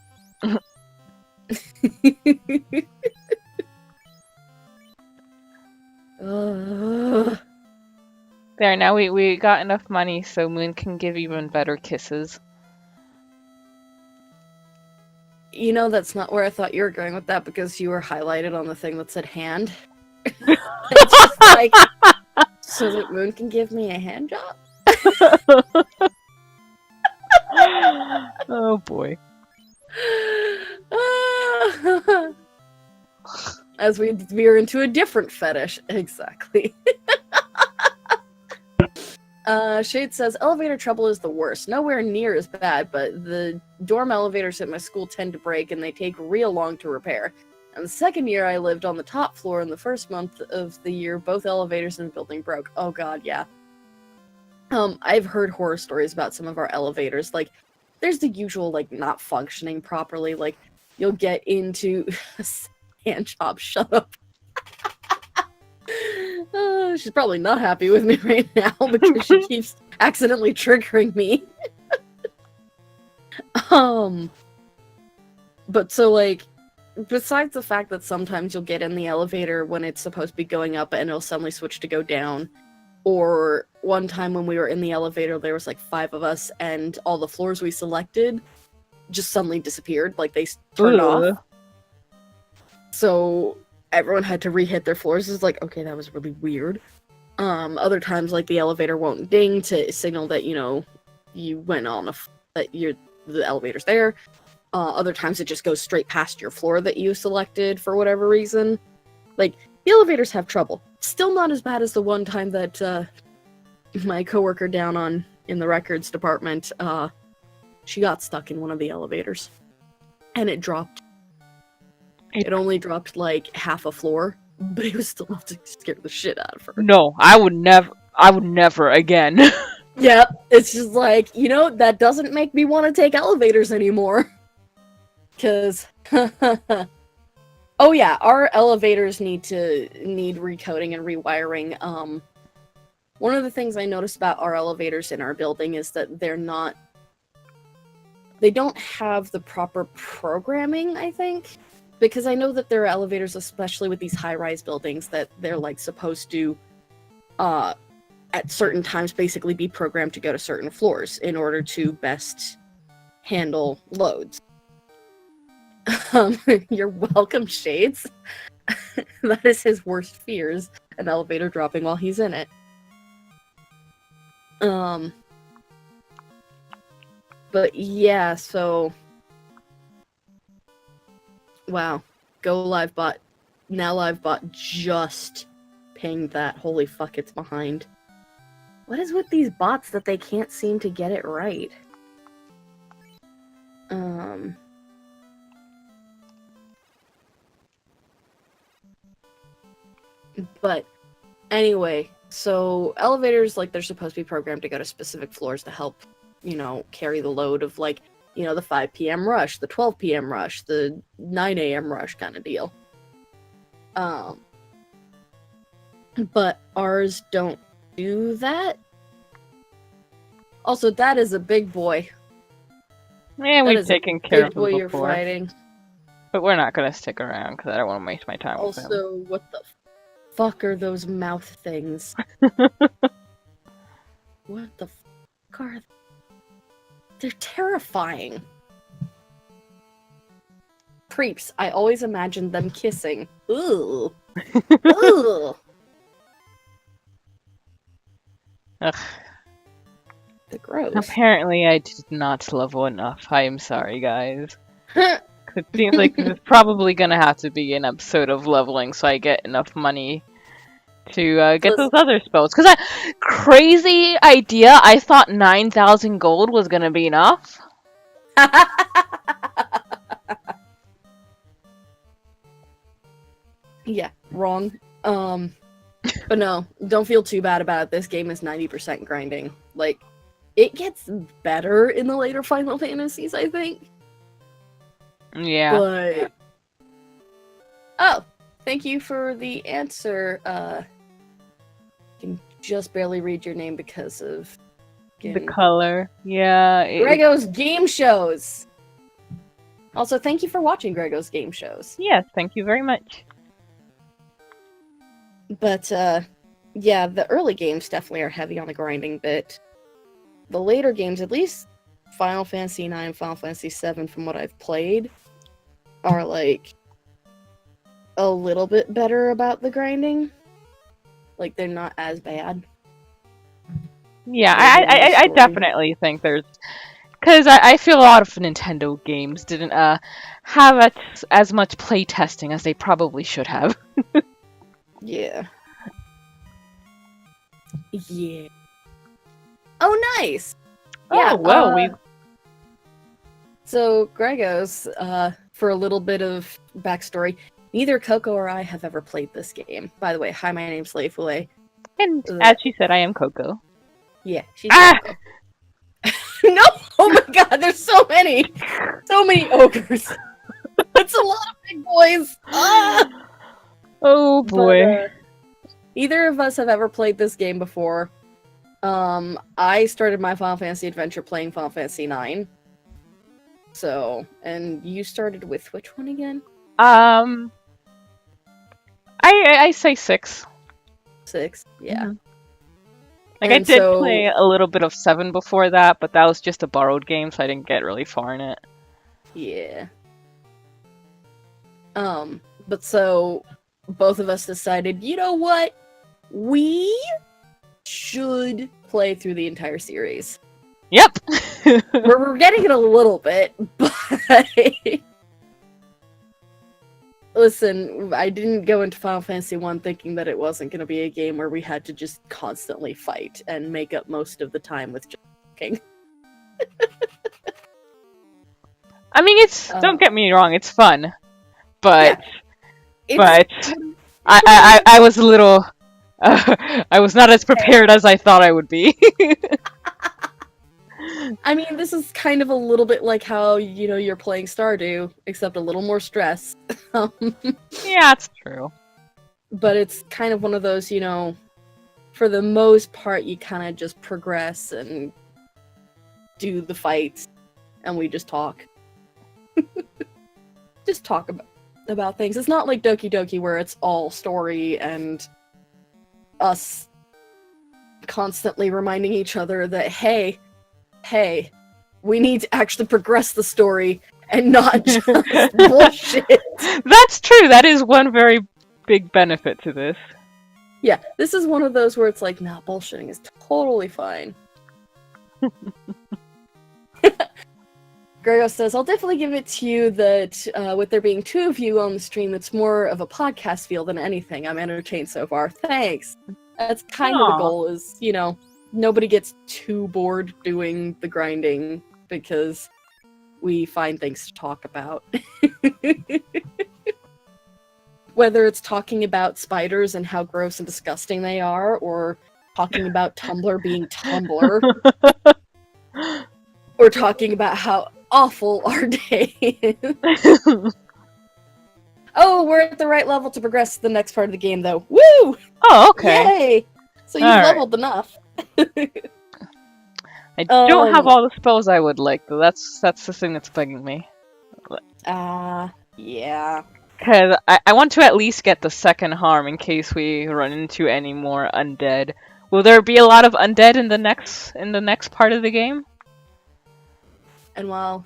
There, now we got enough money so Moon can give even better kisses. You know, that's not where I thought you were going with that, because you were highlighted on the thing that said hand. It's just like, so that Moon can give me a hand job? Oh boy. As we veer into a different fetish. Exactly. Shade says, elevator trouble is the worst. Nowhere near as bad, but the dorm elevators at my school tend to break and they take real long to repair. And the second year I lived on the top floor, in the first month of the year, both elevators in the building broke. Oh god, yeah. I've heard horror stories about some of our elevators. Like, there's the usual, like, not functioning properly. Like, you'll get into... Hand job, shut up. She's probably not happy with me right now because she keeps accidentally triggering me. But so, like, besides the fact that sometimes you'll get in the elevator when it's supposed to be going up and it'll suddenly switch to go down, or one time when we were in the elevator, there was like 5 of us and all the floors we selected just suddenly disappeared, like they turned off. So everyone had to re-hit their floors. It's like, okay, that was really weird. Other times, like, the elevator won't ding to signal that, you know, you went on that the elevator's there. Other times it just goes straight past your floor that you selected for whatever reason. Like, the elevators have trouble. Still not as bad as the one time that my coworker down in the records department, she got stuck in one of the elevators. And it dropped. It only dropped, like, half a floor, but it was still enough to scare the shit out of her. No, I would never again. Yep, it's just like, you know, that doesn't make me want to take elevators anymore. Because, oh yeah, our elevators need recoding and rewiring. One of the things I noticed about our elevators in our building is that they don't have the proper programming, I think. Because I know that there are elevators, especially with these high-rise buildings, that they're, like, supposed to, at certain times, basically be programmed to go to certain floors in order to best handle loads. You're welcome, Shades. That is his worst fears, an elevator dropping while he's in it. But yeah, so... Wow. Go live bot. Now live bot just pinged that. Holy fuck, it's behind. What is with these bots that they can't seem to get it right? But anyway, so elevators, like, they're supposed to be programmed to go to specific floors to help, you know, carry the load of, like, you know, the 5 p.m. rush, the 12 p.m. rush, the 9 a.m. rush kind of deal. But ours don't do that. Also, that is a big boy. Yeah, we've taken care of big boy him you're before. fighting. But we're not gonna stick around because I don't want to waste my time with him. Also, what the fuck are those mouth things? What the fuck are they? They're terrifying. Creeps. I always imagined them kissing. Ooh. Ooh. Ugh. They're gross. Apparently I did not level enough. I am sorry, guys. It seems like there's probably gonna have to be an episode of leveling so I get enough money to get those other spells. Because crazy idea, I thought 9,000 gold was gonna be enough. Yeah, wrong. But no, don't feel too bad about it. This game is 90% grinding. Like, it gets better in the later Final Fantasies, I think. Yeah. But... Oh, thank you for the answer. I can just barely read your name because of... The color. Yeah. Grego's Game Shows! Also, thank you for watching Grego's Game Shows. Yes, thank you very much. But, yeah, the early games definitely are heavy on the grinding bit. The later games, at least Final Fantasy IX and Final Fantasy VII, from what I've played, are, like, a little bit better about the grinding. Like, they're not as bad. Yeah, I definitely think there's... Because I feel a lot of Nintendo games didn't have as much play testing as they probably should have. Yeah. Yeah. Oh, nice! Oh, well, So, Gregos, for a little bit of backstory, neither Coco or I have ever played this game. By the way, hi, my name's Lefuulei. And as she said, I am Coco. Yeah, she's Coco. No! Oh my god, there's so many! So many ogres! That's a lot of big boys! Ah! Oh boy. But, neither of us have ever played this game before. I started my Final Fantasy adventure playing Final Fantasy IX. So, and you started with which one again? I say 6. 6, yeah. Mm-hmm. Like, I did play a little bit of 7 before that, but that was just a borrowed game, so I didn't get really far in it. Yeah. But so, both of us decided, you know what? We should play through the entire series. Yep! we're getting it a little bit, but... Listen, I didn't go into Final Fantasy 1 thinking that it wasn't going to be a game where we had to just constantly fight and make up most of the time with just talking. I mean, don't get me wrong, it's fun. But... Yeah, I was a little... I was not as prepared as I thought I would be. I mean, this is kind of a little bit like how, you're playing Stardew, except a little more stress. Yeah, it's true. But it's kind of one of those, for the most part, you kind of just progress and do the fights, and we just talk. Just talk about things. It's not like Doki Doki where it's all story and us constantly reminding each other that, hey, we need to actually progress the story and not just bullshit. That's true. That is one very big benefit to this. Yeah, this is one of those where it's like, nah, bullshitting is totally fine. Grego says, I'll definitely give it to you that with there being 2 of you on the stream, it's more of a podcast feel than anything. I'm entertained so far. Thanks. That's kind of the goal is, nobody gets too bored doing the grinding because we find things to talk about. Whether it's talking about spiders and how gross and disgusting they are, or talking about Tumblr being Tumblr, or talking about how awful our day is. Oh, we're at the right level to progress to the next part of the game, though. Woo! Oh, okay. Yay! So you've leveled enough. I don't have all the spells I would like, though. That's the thing that's bugging me. Yeah. Because I want to at least get the second harm in case we run into any more undead. Will there be a lot of undead in the next part of the game? And while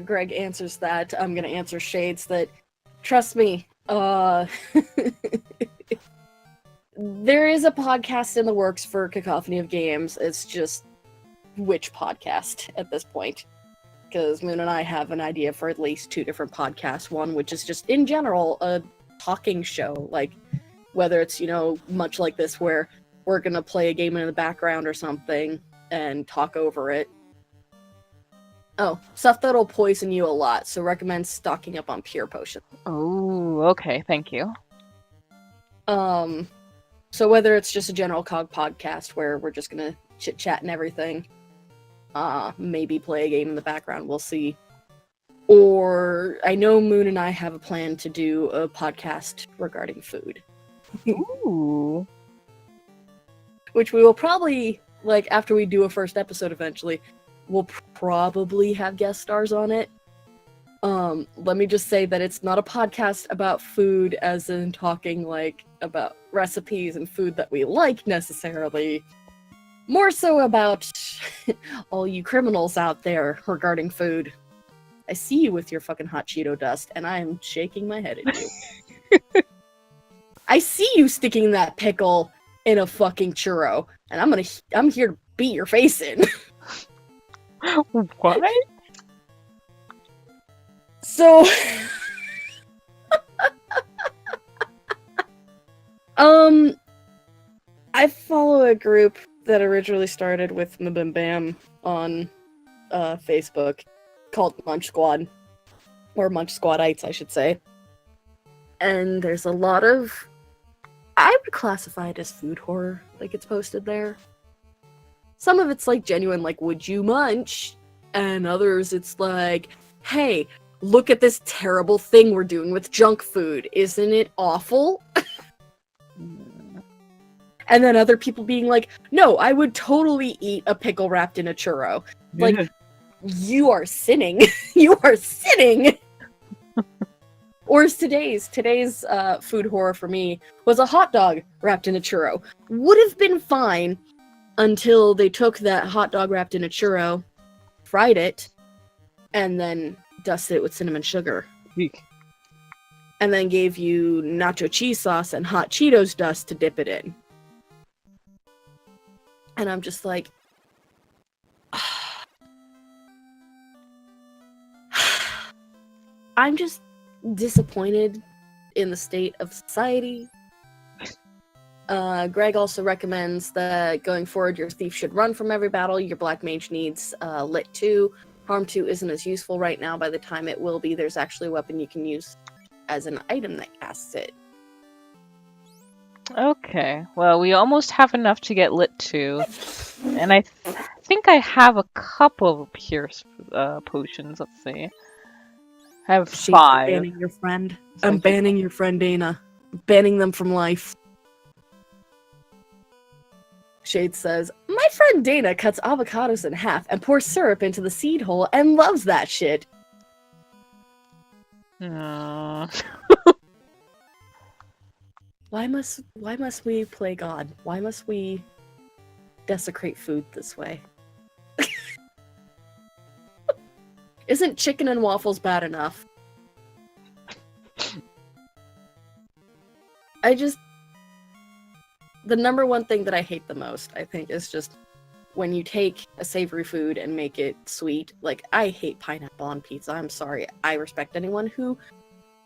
Greg answers that, I'm gonna answer Shades that, trust me, there is a podcast in the works for Cacophony of Games. It's just which podcast at this point. Because Moon and I have an idea for at least 2 different podcasts. One which is just, in general, a talking show. Like, whether it's, much like this where we're gonna play a game in the background or something and talk over it. Oh, stuff that'll poison you a lot, so recommend stocking up on pure potions. Oh, okay, thank you. So whether it's just a general COG podcast where we're just gonna chit-chat and everything, maybe play a game in the background, we'll see. Or, I know Moon and I have a plan to do a podcast regarding food. Ooh. Which we will probably, after we do a first episode eventually, we'll probably have guest stars on it. Let me just say that it's not a podcast about food as in talking, about recipes and food that we like, necessarily. More so about all you criminals out there regarding food. I see you with your fucking hot Cheeto dust, and I am shaking my head at you. I see you sticking that pickle in a fucking churro, and I'm here to beat your face in. What? So, I follow a group that originally started with Mabim Bam on Facebook called Munch Squad, or Munch Squadites, I should say. And there's a lot of, I would classify it as food horror, like it's posted there. Some of it's like genuine, like, would you munch? And others it's like, hey, look at this terrible thing we're doing with junk food. Isn't it awful? And then other people being like, no, I would totally eat a pickle wrapped in a churro. Like, you are sinning. You are sinning! Or today's food horror for me was a hot dog wrapped in a churro. Would have been fine until they took that hot dog wrapped in a churro, fried it, and then dusted it with cinnamon sugar. Eek. And then gave you nacho cheese sauce and hot Cheetos dust to dip it in. And I'm just like, I'm just disappointed in the state of society. Greg also recommends that going forward, your thief should run from every battle. Your black mage needs lit 2. Harm 2 isn't as useful right now. By the time it will be, there's actually a weapon you can use as an item that casts it. Okay, well, we almost have enough to get lit 2. And I think I have a couple of pierce potions, let's see. I have 5. Banning your friend. I'm banning your friend Dana. Banning them from life. Shade says, my friend Dana cuts avocados in half and pours syrup into the seed hole and loves that shit. Why must we play God? Why must we desecrate food this way? Isn't chicken and waffles bad enough? The number one thing that I hate the most, I think, is just when you take a savory food and make it sweet. Like, I hate pineapple on pizza. I'm sorry. I respect anyone who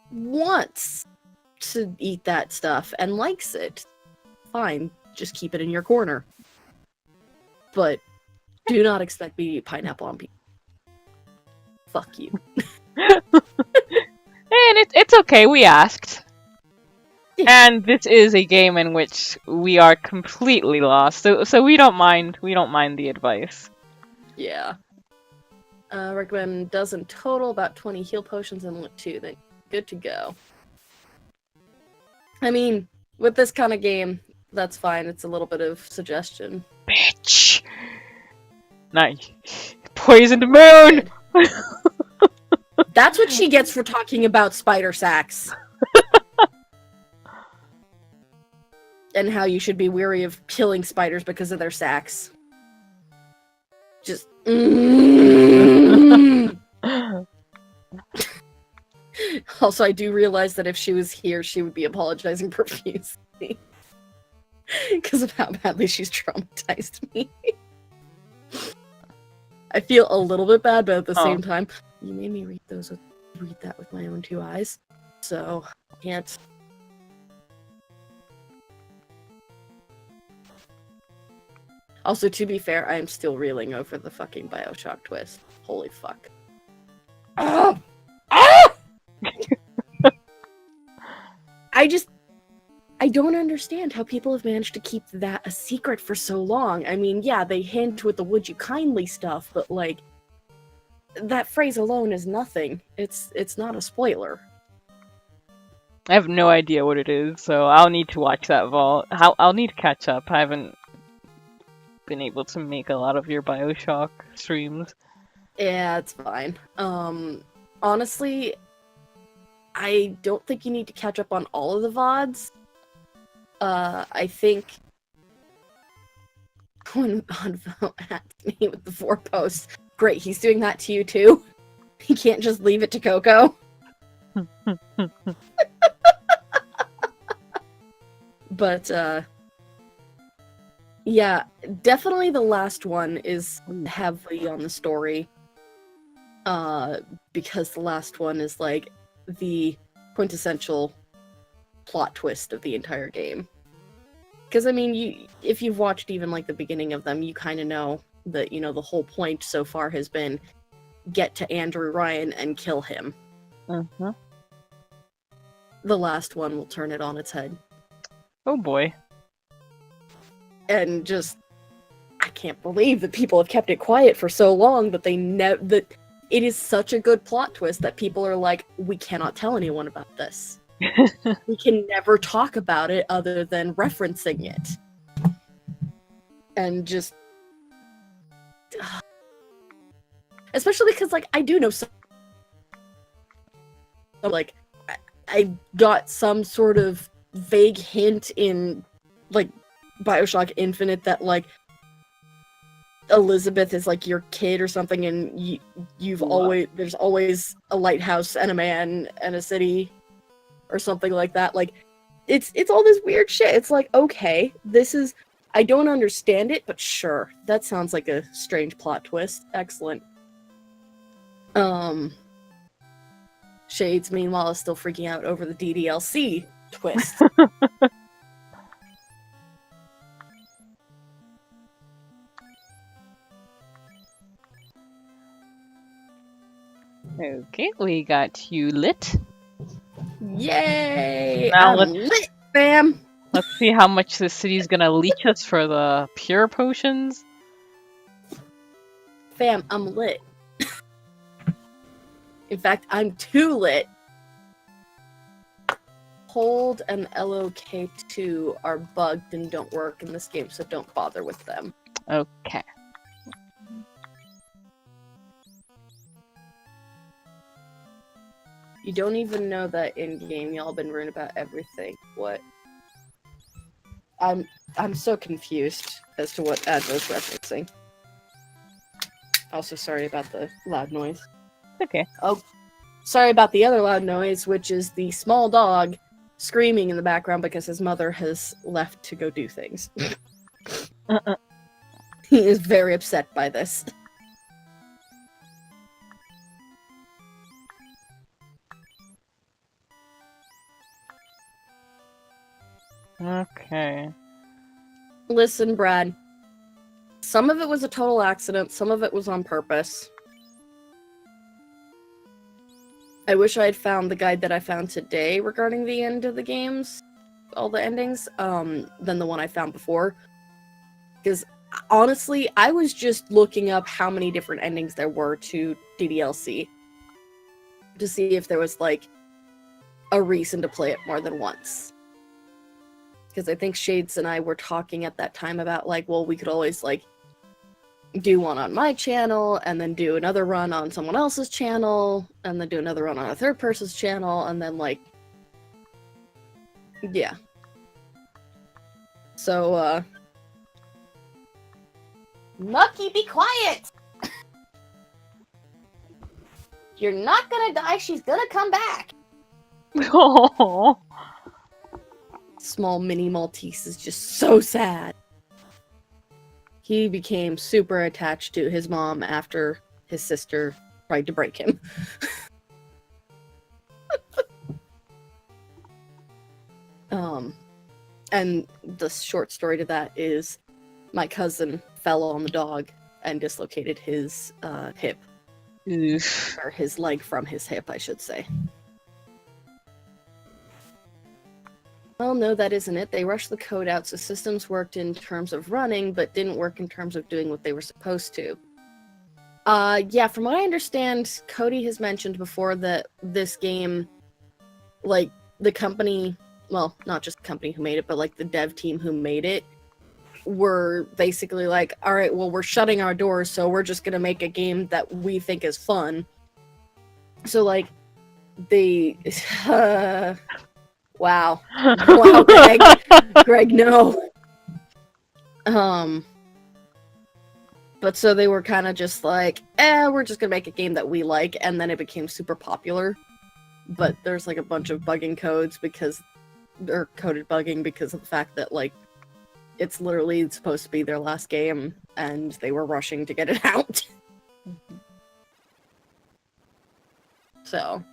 wants to eat that stuff and likes it. Fine. Just keep it in your corner. But do not expect me to eat pineapple on pizza. Fuck you. And it's okay, we asked. And this is a game in which we are completely lost, so we don't mind the advice. Yeah. Recommend dozen total, about 20 heal potions and lit 2, then good to go. I mean, with this kind of game, that's fine. It's a little bit of suggestion. Bitch! Nice. Poisoned moon! That's what she gets for talking about spider sacks. And how you should be wary of killing spiders because of their sacks. Just... Also, I do realize that if she was here, she would be apologizing profusely. Because of how badly she's traumatized me. I feel a little bit bad, but at the same time, you made me read that with my own 2 eyes. So, I can't... Also, to be fair, I am still reeling over the fucking Bioshock twist. Holy fuck. Ah! Ah! I don't understand how people have managed to keep that a secret for so long. I mean, yeah, they hint with the would you kindly stuff, but like, that phrase alone is nothing. It's not a spoiler. I have no idea what it is, so I'll need to watch that vault. I'll need to catch up. I haven't been able to make a lot of your Bioshock streams. Yeah, it's fine. Honestly, I don't think you need to catch up on all of the VODs. I think when Bonvo asked me with the 4 posts, great, he's doing that to you too? He can't just leave it to Coco? But, Yeah, definitely the last one is heavily on the story. Because the last one is like the quintessential plot twist of the entire game. Because I mean, if you've watched even like the beginning of them, you kind of know that the whole point so far has been get to Andrew Ryan and kill him. Mm-hmm. The last one will turn it on its head. Oh boy. And just, I can't believe that people have kept it quiet for so long that that it is such a good plot twist that people are like, we cannot tell anyone about this. We can never talk about it other than referencing it. And just... especially because, like, I do know some... like, I got some sort of vague hint in, like, Bioshock Infinite that, like, Elizabeth is, like, your kid or something, and there's always a lighthouse and a man and a city or something like that. Like, it's all this weird shit. It's like, okay, I don't understand it, but sure, that sounds like a strange plot twist. Excellent. Shades, meanwhile, is still freaking out over the DDLC twist. Okay, we got you lit. Yay! Now I'm lit, fam! Let's see how much the city's gonna leech us for the pure potions. Fam, I'm lit. In fact, I'm too lit. Hold and LOK2 are bugged and don't work in this game, so don't bother with them. Okay. You don't even know that in-game y'all been worrying about everything. What? I'm so confused as to what Advo's referencing. Also, sorry about the loud noise. Okay. Oh, sorry about the other loud noise, which is the small dog screaming in the background because his mother has left to go do things. He is very upset by this. Okay. Listen, Brad. Some of it was a total accident, some of it was on purpose. I wish I had found the guide that I found today regarding the end of the games, all the endings, than the one I found before. Because, honestly, I was just looking up how many different endings there were to DDLC. To see if there was, like, a reason to play it more than once. Because I think Shades and I were talking at that time about, like, well, we could always, like, do one on my channel, and then do another run on someone else's channel, and then do another run on a third person's channel, and then, like... yeah. So, Mucky, be quiet! You're not gonna die, she's gonna come back! Oh. Small mini Maltese is just so sad. He became super attached to his mom after his sister tried to break him. And the short story to that is my cousin fell on the dog and dislocated his hip. Oof. Or his leg from his hip, I should say. Well, no, that isn't it. They rushed the code out so systems worked in terms of running, but didn't work in terms of doing what they were supposed to. Yeah, from what I understand, Cody has mentioned before that this game, like, the company, well, not just the company who made it, but, like, the dev team who made it, were basically like, alright, well, we're shutting our doors, so we're just gonna make a game that we think is fun. So, like, they... wow. Wow, Greg. Greg, no. But so they were kind of just like, we're just gonna make a game that we like, and then it became super popular. But there's, like, a bunch of bugging codes because... or coded bugging because of the fact that, like, it's literally supposed to be their last game, and they were rushing to get it out. So,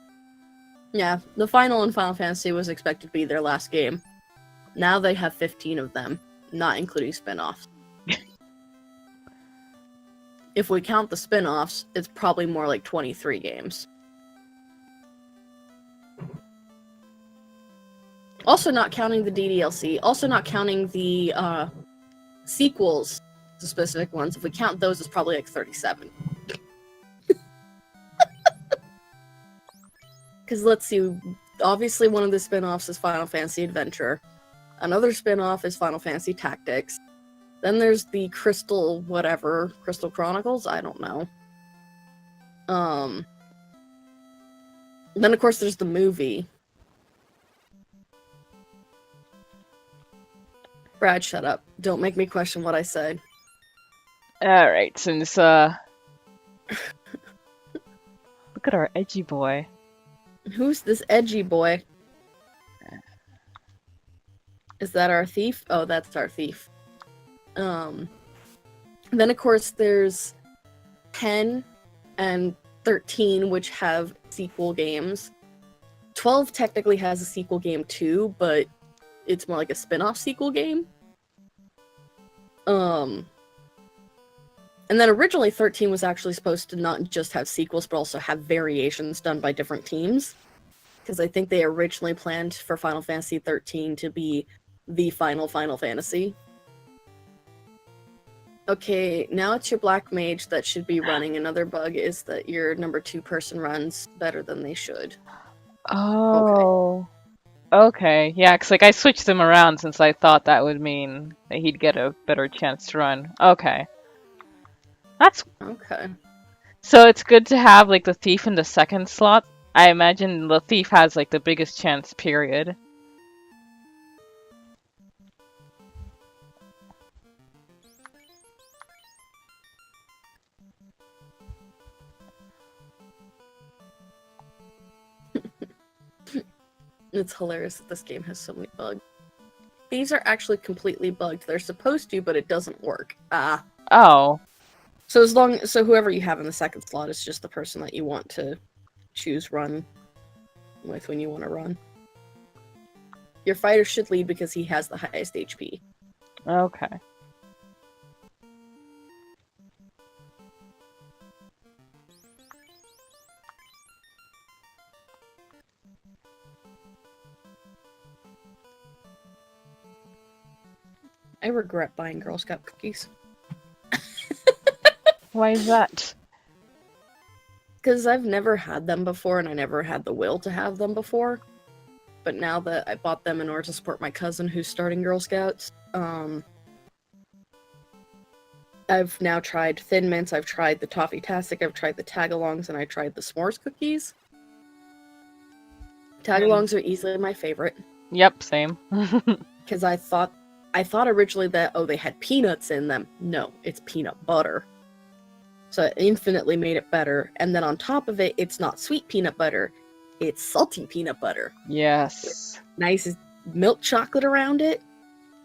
yeah, the final in Final Fantasy was expected to be their last game. Now they have 15 of them, not including spin-offs. If we count the spin-offs, it's probably more like 23 games. Also not counting the DDLC, also not counting the sequels, the specific ones. If we count those, it's probably like 37. Because let's see, obviously one of the spin-offs is Final Fantasy Adventure. Another spin-off is Final Fantasy Tactics. Then there's the Crystal Chronicles? I don't know. Then of course there's the movie. Brad, shut up. Don't make me question what I said. Alright, since, look at our edgy boy. Who's this edgy boy? Is that our thief? Oh, that's our thief. Then of course there's 10 and 13, which have sequel games. 12 technically has a sequel game too, but it's more like a spin-off sequel game. And then originally 13 was actually supposed to not just have sequels, but also have variations done by different teams. Because I think they originally planned for Final Fantasy 13 to be the final Final Fantasy. Okay, now it's your Black Mage that should be running. Another bug is that your number 2 person runs better than they should. Oh. Okay, yeah, because like I switched them around since I thought that would mean that he'd get a better chance to run. Okay. That's Okay. so it's good to have like the thief in the second slot. I imagine the thief has like the biggest chance, period. It's hilarious that this game has so many bugs. These are actually completely bugged. They're supposed to, but it doesn't work. Oh. So whoever you have in the second slot is just the person that you want to choose run with when you want to run. Your fighter should lead because he has the highest HP. Okay. I regret buying Girl Scout cookies. Why is that? Because I've never had them before, and I never had the will to have them before. But now that I bought them in order to support my cousin who's starting Girl Scouts, I've now tried Thin Mints, I've tried the Toffee-tastic, I've tried the Tagalongs, and I tried the S'mores cookies. Tagalongs are easily my favorite. Yep, same. Because I thought originally that, oh, they had peanuts in them. No, it's peanut butter. So it infinitely made it better. And then on top of it, it's not sweet peanut butter. It's salty peanut butter. Yes. Nice milk chocolate around it.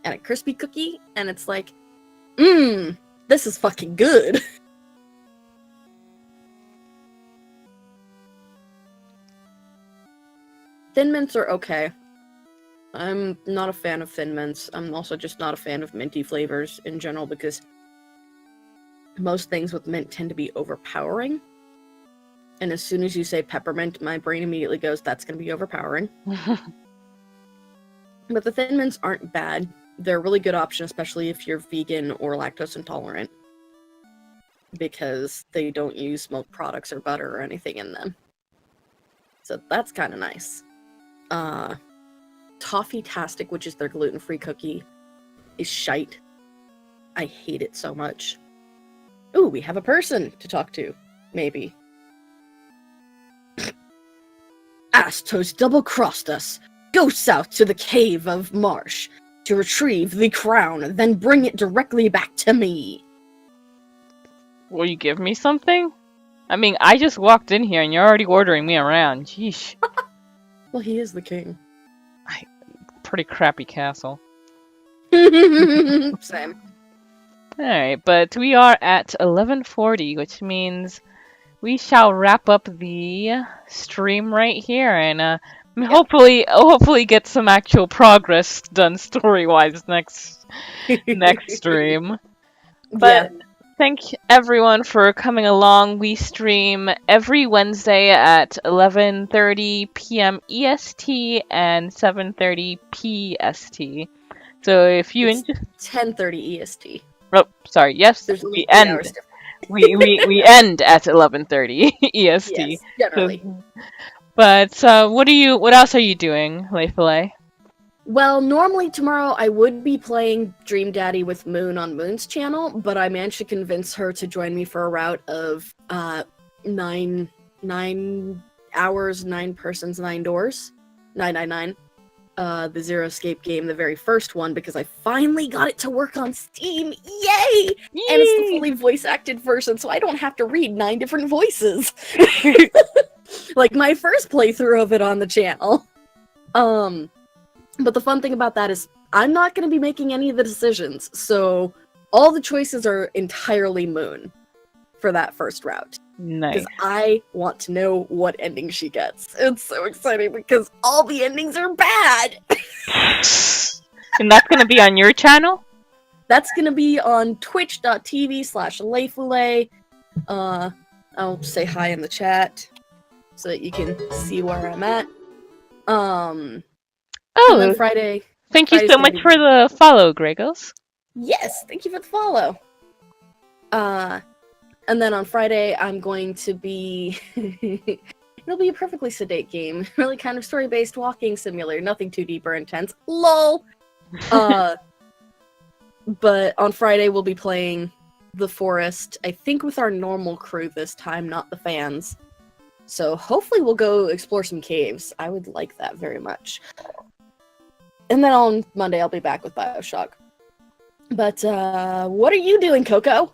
And a crispy cookie. And it's like, this is fucking good. Thin Mints are okay. I'm not a fan of Thin Mints. I'm also just not a fan of minty flavors in general because most things with mint tend to be overpowering. And as soon as you say peppermint, my brain immediately goes, that's going to be overpowering. But the Thin Mints aren't bad. They're a really good option, especially if you're vegan or lactose intolerant. Because they don't use milk products or butter or anything in them. So that's kind of nice. Toffee-tastic, which is their gluten-free cookie, is shite. I hate it so much. Ooh, we have a person to talk to. Maybe. Astos double-crossed us. Go south to the cave of Marsh to retrieve the crown, then bring it directly back to me. Will you give me something? I mean, I just walked in here and you're already ordering me around. Jeesh. Well, he is the king. Pretty crappy castle. Same. Alright, but we are at 11:40, which means we shall wrap up the stream right here and hopefully get some actual progress done story-wise next stream. Yeah. But thank everyone for coming along. We stream every Wednesday at 11:30 p.m. EST and 7:30 PST. So if you It's 10:30 EST. oh, sorry, yes, There's only we 8 end hours difference. we end at 11:30 EST. Yes, generally. But what else are you doing, Lefuulei? Well, normally tomorrow I would be playing Dream Daddy with Moon on Moon's channel, but I managed to convince her to join me for a route of 9 hours, 9 persons, 9 doors. 999. The Zero Escape game, the very first one, because I finally got it to work on Steam. Yay! And it's the fully voice acted version, so I don't have to read 9 different voices. Like my first playthrough of it on the channel. But the fun thing about that is I'm not going to be making any of the decisions, so all the choices are entirely Moon for that first route. Nice. Because I want to know what ending she gets. It's so exciting because all the endings are bad! And that's gonna be on your channel? That's gonna be on twitch.tv/Lefuulei. I'll say hi in the chat so that you can see where I'm at. And then Friday. Thank you so much for the follow, Gregos. Yes, thank you for the follow. And then on Friday, I'm going to be... It'll be a perfectly sedate game. Really kind of story-based walking simulator. Nothing too deep or intense. LOL! But on Friday, we'll be playing The Forest. I think with our normal crew this time, not the fans. So hopefully we'll go explore some caves. I would like that very much. And then on Monday, I'll be back with BioShock. But, what are you doing, Coco?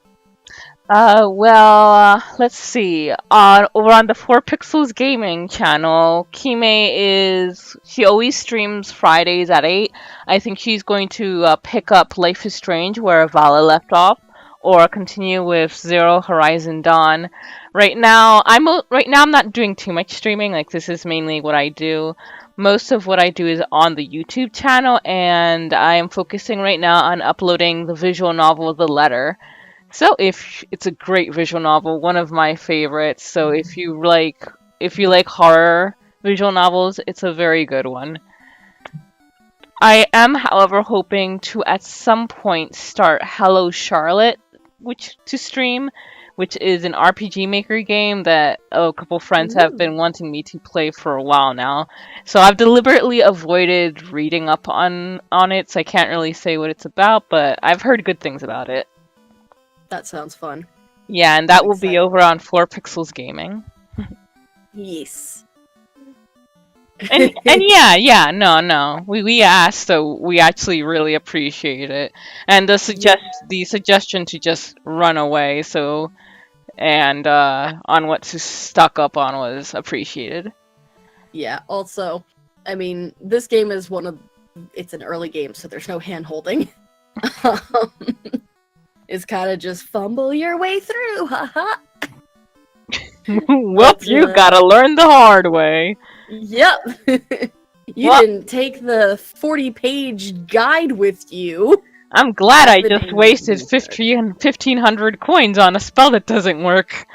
Let's see. Over on the 4pixels gaming channel, she always streams Fridays at 8. I think she's going to pick up Life is Strange where Vala left off, or continue with Zero Horizon Dawn. Right now I'm not doing too much streaming. Like, this is mainly what I do. Most of what I do is on the YouTube channel, and I am focusing right now on uploading the visual novel The Letter. So it's a great visual novel, one of my favorites. So if you like horror visual novels, it's a very good one. I am, however, hoping to at some point start Hello Charlotte, to stream, which is an RPG Maker game that a couple friends have been wanting me to play for a while now. So I've deliberately avoided reading up on it, so I can't really say what it's about, but I've heard good things about it. That sounds fun. Yeah, and that will be over on 4pixels Gaming. Yes. And yeah, no. We asked, so we actually really appreciate it. And the suggestion to just run away, on what to stock up on was appreciated. Yeah, also, I mean, this game is it's an early game, so there's no hand-holding. It's kind of just fumble your way through, haha. Well, you gotta learn the hard way. Yep. You didn't take the 40-page guide with you. I'm glad I just wasted 1,500 coins on a spell that doesn't work.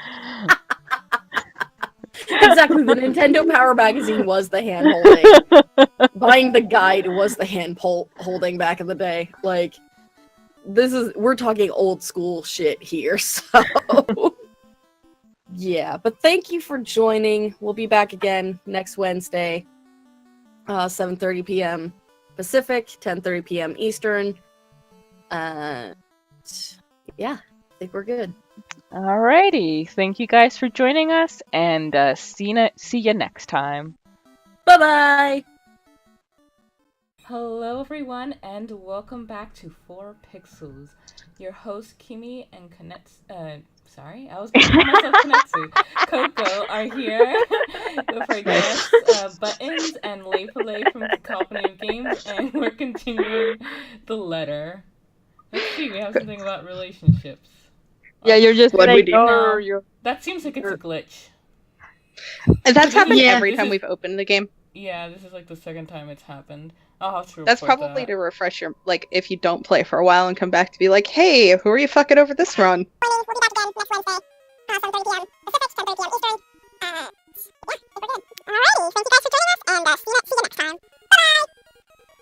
Exactly, the Nintendo Power Magazine was the hand-holding. Buying the guide was the hand-holding back in the day. Like, we're talking old school shit here, so... Yeah, but thank you for joining. We'll be back again next Wednesday, 7:30 p.m. Pacific, 10:30 p.m. Eastern. Yeah, I think we're good. Alrighty, thank you guys for joining us, and see you next time. Bye-bye! Hello everyone, and welcome back to 4pixels. Your host Kimi and Konetsu, sorry, I was going to call myself Konetsu. Coco are here with our guests, Buttons and Lefuulei from Cacophony of Games, and we're continuing the letter. Let's see, we have something about relationships. Yeah, you're just What'd we like, do? No. you're... That seems like it's a glitch. That's happened Yeah, every this time is- we've opened the game. Yeah, this is like the second time it's happened. I'll have to That's report probably that. to refresh your, like, if you don't play for a while and come back to be like, hey, who are you fucking over this run? We'll be back again next Wednesday, 7:30 p.m. Pacific, 10:30 p.m. Eastern. Yeah, I think we're good. Alrighty, thank you guys for joining us, and see you next time. Bye-bye!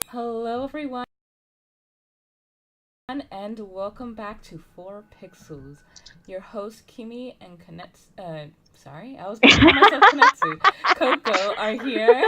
Hello, everyone, and welcome back to 4pixels. Your host Kimi and Kanetsu. Sorry, I was going to call myself Kanetsu. Coco are here.